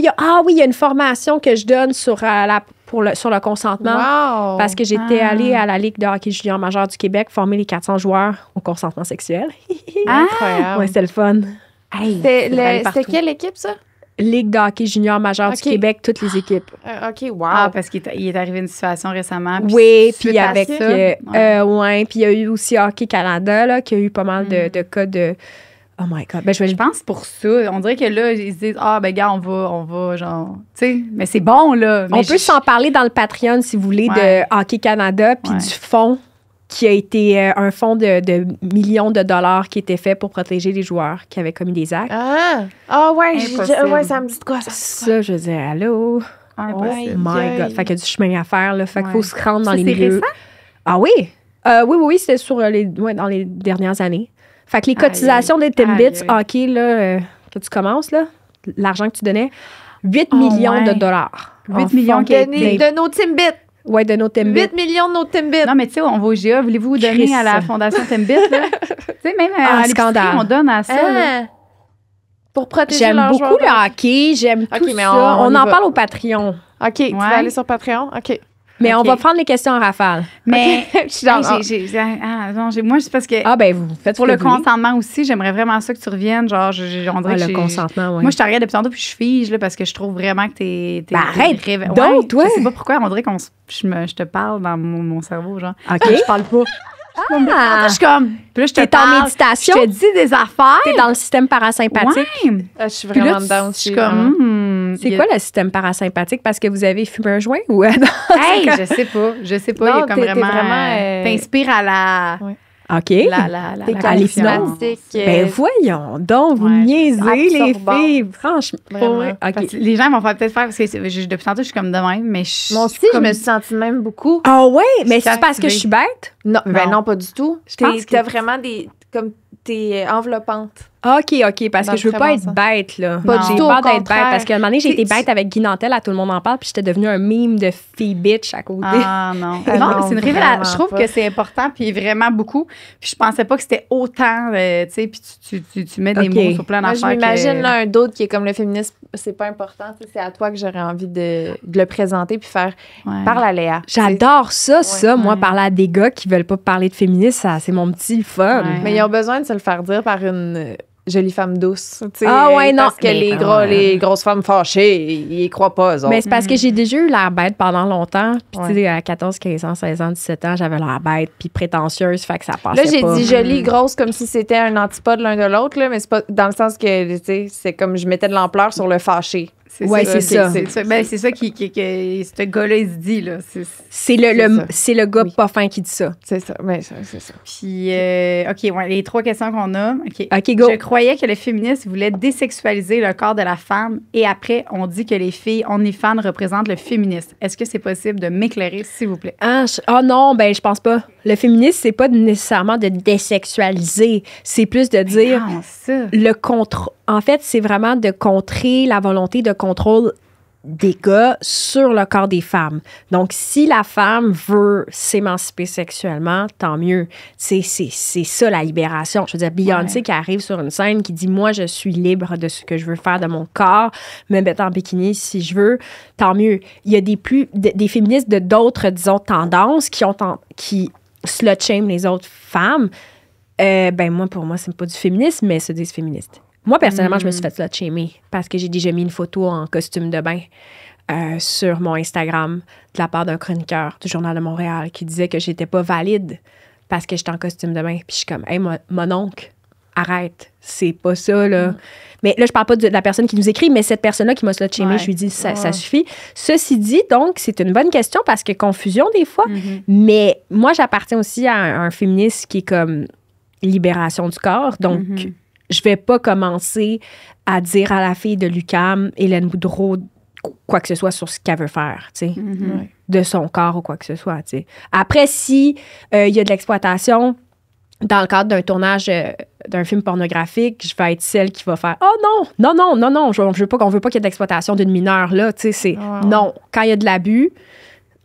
il y a une formation que je donne sur, sur le consentement. Wow! Parce que j'étais Ah. allée à la Ligue de hockey junior majeur du Québec former les 400 joueurs au consentement sexuel. Incroyable. Ouais, c'était le fun. Hey, C'était quelle équipe, ça? Ligue de hockey junior majeur Ok. du Québec, toutes les équipes. OK, wow. Ah, parce qu'il est arrivé une situation récemment. puis Oui, suite puis à avec... ça, ouais, puis il y a eu aussi Hockey Canada, là, qui a eu pas mal de cas de... Oh my God. Ben, Je pense pour ça. On dirait que là, ils se disent, ben, gars, on va, genre, tu sais, mais c'est bon, là. Mais on peut s'en parler dans le Patreon, si vous voulez, Ouais. de Hockey Canada, puis Ouais. du fonds qui a été un fonds de millions de dollars qui était fait pour protéger les joueurs qui avaient commis des actes. Ouais, Impossible. ouais, ça me dit de quoi, ça? Ça, je veux dire, allô? Impossible. My Aïe. God. Fait qu'il y a du chemin à faire, là. Fait qu'il Ouais. faut se rendre dans Ça, les c'est milieux. récent? Ah oui? Oui, c'était sur dans les dernières années. Fait que les cotisations des Timbits aïe, aïe. hockey, là, que tu commences, là, l'argent que tu donnais, 8 Oh, millions ouais. de dollars. 8 millions qui a été- De nos Timbits. Ouais, de nos Timbits. 8 millions de nos Timbits. Non, mais tu sais, on va au GA. Voulez-vous donner Christ. à la Fondation Timbit, là? Tu sais, même Ah, à l'épicerie, scandale. on donne à ça. là. Hein? Pour protéger J'aime leurs beaucoup joueurs de- le hockey, j'aime tout mais ça. on On y en va. parle au Patreon. OK, tu vas aller sur Patreon? OK. Mais on Ok. va prendre les questions en rafale. Mais Je suis dans- moi, c'est parce que Ah, ben, vous faites pour ce le que vous voulez. consentement aussi, j'aimerais vraiment ça que tu reviennes. Genre, on dirait Ah, que le j'ai- consentement, oui. Moi, je te regarde depuis tantôt puis je fige là, parce que je trouve vraiment que t'es. Ben, arrête Ouais, donc, toi. Je sais pas pourquoi. On dirait que je te parle dans mon cerveau, genre. OK. Je parle pas. Ah, Je suis comme. Puis là, je te t'es en parle. méditation, Je te dis des affaires. t'es dans le système parasympathique. Ouais. Je suis Puis vraiment là, dedans je aussi. suis vraiment. comme. C'est quoi le système parasympathique? Parce que vous avez fumé un joint ou... Hey, je sais pas. Je sais pas. Non, il y a comme t'es vraiment. vraiment, T'inspires à la. OK. La T'es à l'hypnose. charismatique. Ben voyons donc, vous Ouais. niaisez, les Absorbant. filles. Franchement. Vraiment. Pour vrai. OK. Parce que les gens vont faire peut-être faire parce que depuis tantôt je suis comme de même, mais Moi aussi, je comme- me suis sentie même beaucoup. Ah ouais, mais c'est suis parce que je suis bête? Non, ben Non. non, pas du tout. pense que- T'as vraiment des... Comme t'es enveloppante. OK, parce Dans que je veux très pas bon être sens. bête, là. Pas du J'ai tout, peur au d'être bête, contraire. parce qu'à un moment donné, j'ai été Tu- bête avec Guy Nantel, à tout le monde en parle, puis j'étais devenue un meme de fille bitch à côté. Ah non. Ah Non, non, c'est une vraiment révélation. Je trouve pas. que c'est important, puis vraiment beaucoup. Puis je pensais pas que c'était autant, tu sais, puis tu mets des Ok. mots sur plein Moi, je d'affaires. m'imagine que- là, un d'autre qui est comme le féminisme, c'est pas important. Tu sais, c'est à toi que j'aurais envie de le présenter puis faire Ouais. parle à Léa. J'adore ça, moi, Ouais. parler à des gars qui veulent pas parler de féminisme, ça, c'est mon petit fun. Ouais. Mais ils ont besoin de se le faire dire par une jolie femme douce. Tu sais, Ah ouais, non. Parce que Mais les grosses femmes fâchées, ils y croient pas, eux autres. Mais c'est parce que j'ai déjà eu l'air bête pendant longtemps. Puis, tu Ouais. sais, à 14, 15 ans, 16 ans, 17 ans, j'avais l'air bête puis prétentieuse, fait que ça passait Là, j'ai pas. dit jolie, grosse, comme si c'était un antipode l'un de l'autre, là, mais c'est pas dans le sens que, tu sais, c'est comme je mettais de l'ampleur sur le fâché. Ouais, c'est ça. Ben, c'est ça que ce gars-là, il se dit, là. C'est C'est c'est le gars Oui. pas fin qui dit ça. C'est ça, mais c'est ça. Puis, OK, ouais, les 3 questions qu'on a. OK. OK, go. Je croyais que le féminisme voulait désexualiser le corps de la femme et après, on dit que les filles OnlyFans représentent le féminisme. Est-ce que c'est possible de m'éclairer, s'il vous plaît? Oh non, ben je pense pas. Le féminisme, c'est pas nécessairement de désexualiser. C'est plus de dire Non, ça. le contrôle. En fait, c'est vraiment de contrer la volonté de contrôle des gars sur le corps des femmes. Donc, si la femme veut s'émanciper sexuellement, tant mieux. C'est ça, la libération. Je veux dire, Beyoncé qui arrive sur une scène qui dit « Moi, je suis libre de ce que je veux faire de mon corps, me mettre en bikini si je veux, tant mieux. » Il y a des féministes de d'autres, disons, tendances qui slut-shame les autres femmes. Ben moi, pour moi, c'est pas du féminisme, mais se disent féministes. Moi, personnellement, je me suis fait slut-shamer parce que j'ai déjà mis une photo en costume de bain sur mon Instagram de la part d'un chroniqueur du Journal de Montréal qui disait que j'étais pas valide parce que j'étais en costume de bain. Puis je suis comme, hey, mon oncle, arrête, c'est pas ça, là. Mais là, je parle pas de la personne qui nous écrit, mais cette personne-là qui m'a slut-shamé, Ouais. je lui dis, ça suffit. Ceci dit, donc, c'est une bonne question parce que confusion des fois, mais moi, j'appartiens aussi à un féministe qui est comme libération du corps, donc je vais pas commencer à dire à la fille de l'UQAM, Hélène Boudreau, quoi que ce soit sur ce qu'elle veut faire, tu sais, de son corps ou quoi que ce soit, tu sais. Après, si il y a de l'exploitation dans le cadre d'un tournage d'un film pornographique, je vais être celle qui va faire « Oh non, je veux pas qu'il y ait d'exploitation d'une mineure, là, tu sais, c'est non. Quand il y a de l'abus,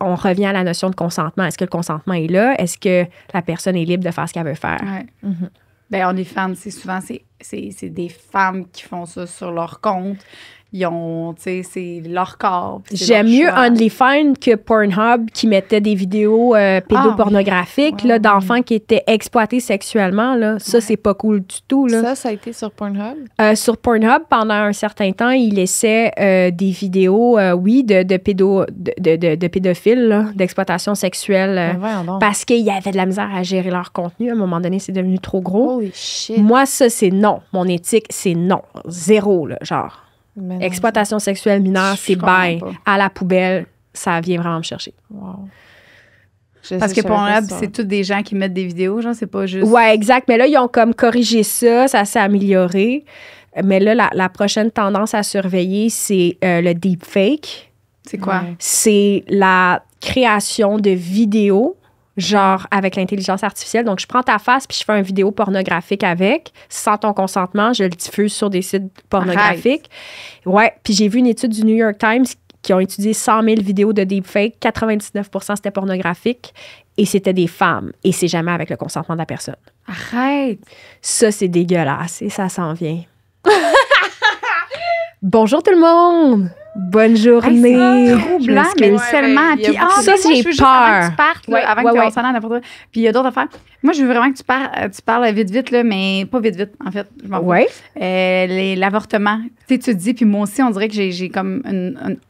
on revient à la notion de consentement. Est-ce que le consentement est là? Est-ce que la personne est libre de faire ce qu'elle veut faire? Ouais. Ben, OnlyFans, c'est souvent, c'est des femmes qui font ça sur leur compte. Ils ont, tu sais, c'est leur corps. puis c'est J'aime leur mieux choix. OnlyFans que Pornhub qui mettait des vidéos pédopornographiques là, d'enfants qui étaient exploités sexuellement. Là. Ça, c'est pas cool du tout. Là. Ça a été sur Pornhub. Sur Pornhub, pendant un certain temps, ils laissaient des vidéos, de pédophiles, là, d'exploitation sexuelle. Ben voyons donc. Parce qu'il y avait de la misère à gérer leur contenu. À un moment donné, c'est devenu trop gros. Holy shit. Moi, ça, c'est non. Mon éthique, c'est non. Zéro, là, genre. Mais non. Exploitation sexuelle mineure, Je c'est comprends bye. pas. À la poubelle, ça vient vraiment me chercher. Wow. Parce que Pornhub, c'est tous des gens qui mettent des vidéos, genre, c'est pas juste. Ouais, exact. Mais là, ils ont comme corrigé ça, ça s'est amélioré. Mais là, la prochaine tendance à surveiller, c'est le deepfake. C'est quoi? Ouais. C'est la création de vidéos, genre avec l'intelligence artificielle. Donc, je prends ta face puis je fais une vidéo pornographique avec, sans ton consentement, je le diffuse sur des sites pornographiques. Ouais, puis j'ai vu une étude du New York Times qui ont étudié 100 000 vidéos de deepfake. 99% c'était pornographique et c'était des femmes. Et c'est jamais avec le consentement de la personne. Arrête! Ça, c'est dégueulasse et ça s'en vient. Bonjour tout le monde! Bonne journée! C'est troublant, Je mais m'excuse. tellement. il y a Puis, beaucoup de- Ça, moi, j'ai je veux juste, avant peur. que tu partes, là, Ouais, avant ouais, que ouais. tu s'en aille n'importe quoi. Puis il y a d'autres affaires. Moi, je veux vraiment que tu parles vite, là, mais pas vite, en fait. Je m'en fous. Ouais. L'avortement. Tu sais, tu te dis, puis moi aussi, on dirait que j'ai comme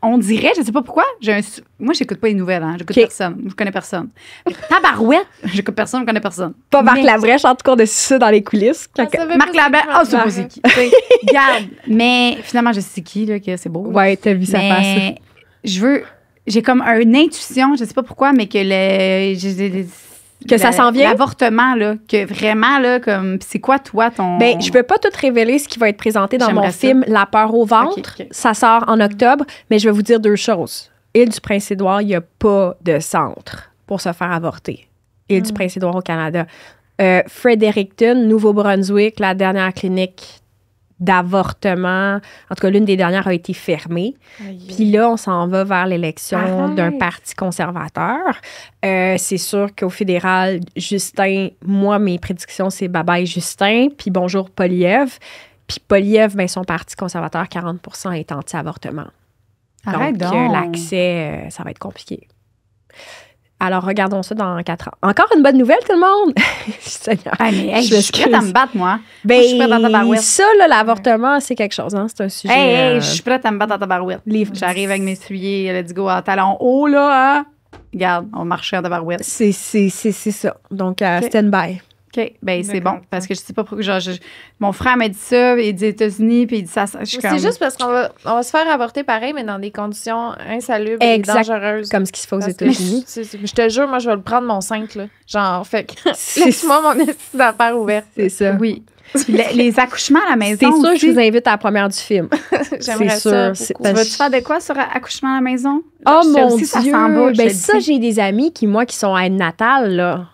on dirait, je sais pas pourquoi, moi, j'écoute pas les nouvelles, hein. J'écoute OK. personne. Je connais personne. Tabarouette, j'écoute personne, je connais personne. Pas Marc Mais- Labrèche, en tout cas, de ça dans les coulisses. Marc Labrèche, c'est pas c'est qui. Tu sais, Regarde. Mais finalement, je sais c'est qui, là, que c'est beau. Ouais, t'as vu sa face. Mais j'ai comme une intuition, je sais pas pourquoi, mais que Ça s'en vient? L'avortement, là, que vraiment, là, comme, c'est quoi, toi, ton. Ben, je peux pas tout révéler ce qui va être présenté dans mon J'aimerais ça. film La peur au ventre. Ok, ok. Ça sort en octobre, mais je vais vous dire deux choses. Île du Prince-Édouard, il n'y a pas de centre pour se faire avorter. Île du Prince-Édouard au Canada. Fredericton, Nouveau-Brunswick, la dernière clinique d'avortement, en tout cas, l'une des dernières a été fermée. Puis là, on s'en va vers l'élection d'un parti conservateur. C'est sûr qu'au fédéral, Justin, moi, mes prédictions, c'est bye-bye Justin, puis bonjour Poilievre. Puis Poilievre, ben, son parti conservateur, 40% est anti-avortement. Arrête donc. L'accès, ça va être compliqué. Alors, regardons ça dans 4 ans. Encore une bonne nouvelle, tout le monde! Seigneur, je suis prête à me battre, moi. Ben, moi, je suis prête dans ta barouette. Ça, là, l'avortement, c'est quelque chose. Hein? C'est un sujet... Je suis prête à me battre dans ta barouette. J'arrive avec mes souliers, let's go, à talons hauts, là. Hein? Regarde, on marche dans ta barouette. C'est ça. Donc, stand-by. OK, ben c'est bon, parce que je sais pas pourquoi. Mon frère m'a dit ça, il dit États-Unis, puis il dit ça. C'est juste parce qu'on va se faire avorter pareil, mais dans des conditions insalubres et dangereuses. Comme ce qui se fait aux États-Unis. Je te jure, moi, je vais le prendre mon 5, là. Genre, fait que laisse-moi mon esprit d'affaires ouverte. C'est ça. Oui. Les accouchements à la maison. C'est sûr que je vous invite à la première du film. J'aimerais ça. Tu vas-tu faire de quoi sur accouchement à la maison? Oh mon Dieu! Ça s'en va, ben ça, j'ai des amis qui sont à Natale, là.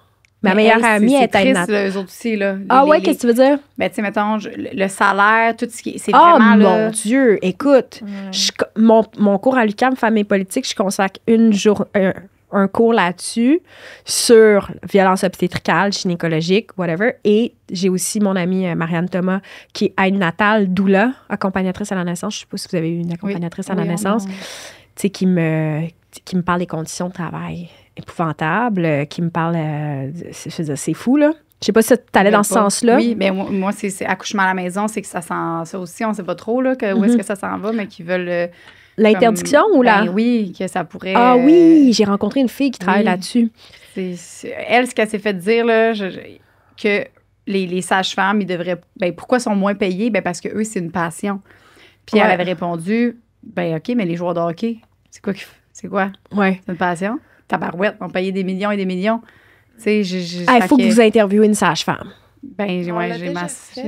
Ma meilleure amie est à Natale. Eux autres aussi, là. Qu'est-ce que tu veux dire? Ben, tu sais, mettons, le salaire, tout ce qui est. C'est vraiment. Oh, mon Dieu! Écoute, mon cours à l'UQAM, Femmes et politique, je consacre un cours là-dessus sur violence obstétricale, gynécologique, whatever. Et j'ai aussi mon amie Marianne Thomas, qui est aide natale, doula, accompagnatrice à la naissance. Je ne sais pas si vous avez eu une accompagnatrice à la naissance. Tu sais, qui me parle des conditions de travail épouvantables, qui me parle... c'est fou, là. Je sais pas si tu allais dans ce sens-là. Oui, mais moi, c'est accouchement à la maison, c'est que ça aussi, on sait pas trop, là, où est-ce que ça s'en va, mais qui veulent... L'interdiction ou là? Ben oui, que ça pourrait... Ah oui, j'ai rencontré une fille qui travaille là-dessus. Elle, ce qu'elle s'est fait dire, là, que les sages-femmes, ils devraient... Ben, pourquoi sont moins payés? Ben, parce que eux, c'est une passion. Puis elle avait répondu, ben OK, mais les joueurs de hockey, c'est quoi? Ouais. C'est une passion? Tabarouette, on payait des millions et des millions. Tu sais, il faut que vous interviewez une sage-femme. Ben, j'ai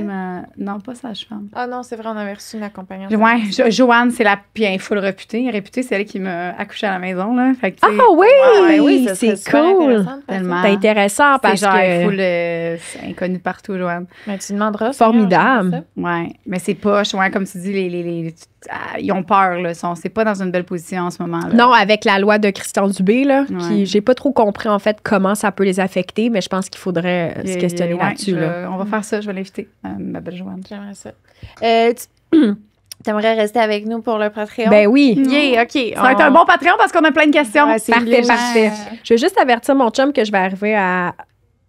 ma... Non, pas sage-femme. Ah non, c'est vrai, on avait reçu une accompagnante. Ouais, Joanne, c'est la... Puis elle est full réputée. Réputée, c'est elle qui m'a accouché à la maison, là. Fait que, oui, c'est cool. Tellement. C'est intéressant parce genre, que... c'est inconnu partout, Joanne. Mais tu demanderas. Formidable. Ouais, mais c'est poche. Ouais, comme tu dis, ils ont peur, là. C'est pas dans une belle position en ce moment, là. Non, avec la loi de Christian Dubé, là, qui, j'ai pas trop compris, en fait, comment ça peut les affecter, mais je pense qu'il faudrait se questionner là-dessus, là. On va faire ça, je vais l'inviter, ma belle Joanne. J'aimerais ça. T'aimerais rester avec nous pour le Patreon? Ben oui. Yeah, OK. Ça va être un bon Patreon parce qu'on a plein de questions. Ouais, parfait. Je vais juste avertir mon chum que je vais arriver à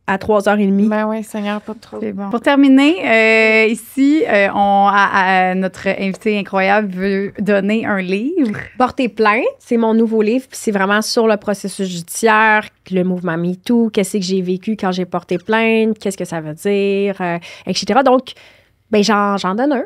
3h30. Ben oui, Seigneur, pas trop. C'est bon. Pour terminer, ici, notre invité incroyable veut donner un livre. Porter plainte, c'est mon nouveau livre. Puis c'est vraiment sur le processus judiciaire, le mouvement MeToo, qu'est-ce que j'ai vécu quand j'ai porté plainte, qu'est-ce que ça veut dire, etc. Donc, ben j'en donne un.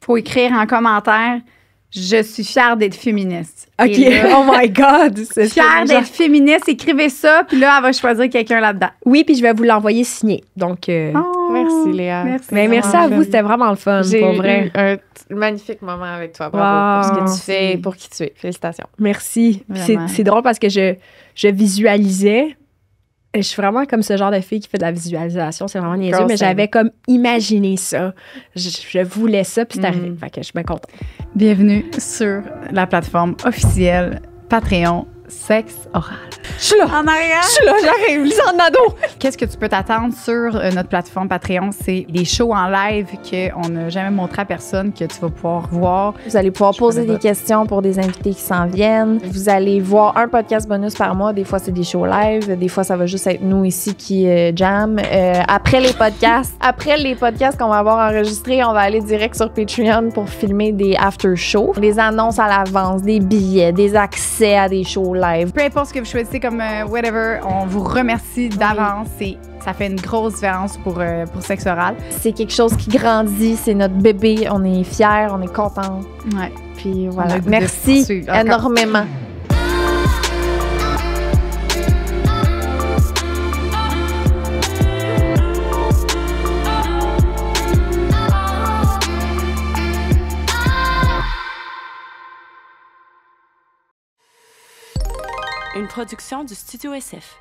Il faut écrire en commentaire « Je suis fière d'être féministe ». OK. Là, oh my God! Fière d'être féministe, écrivez ça, puis là, elle va choisir quelqu'un là-dedans. Oui, puis je vais vous l'envoyer signé. Donc, merci, Léa. Merci à vous, c'était vraiment le fun, pour vrai. Un magnifique moment avec toi. Bravo pour ce que tu fais, pour qui tu es. Félicitations. Merci. C'est drôle parce que je visualisais. Je suis vraiment comme ce genre de fille qui fait de la visualisation. C'est vraiment niaiseux, mais j'avais comme imaginé ça. Je voulais ça, puis c'est arrivé. Fait que je suis bien contente. Bienvenue sur la plateforme officielle Patreon Sexe Oral. Je suis là. En arrière. Je suis là, j'arrive. Lisande Nadeau. Qu'est-ce que tu peux t'attendre sur notre plateforme Patreon? C'est des shows en live qu'on n'a jamais montré à personne, que tu vas pouvoir voir. Vous allez pouvoir poser des questions pour des invités qui s'en viennent. Vous allez voir un podcast bonus par mois. Des fois, c'est des shows live. Des fois, ça va juste être nous ici qui jam. Après les podcasts qu'on va avoir enregistrés, on va aller direct sur Patreon pour filmer des after-shows. Des annonces à l'avance, des billets, des accès à des shows live. Peu importe ce que vous choisissez comme whatever, on vous remercie d'avance. Ça fait une grosse différence pour Sexe Oral. C'est quelque chose qui grandit, c'est notre bébé. On est fiers, on est contents. Ouais. Puis voilà. Merci énormément. Une production du Studio SF.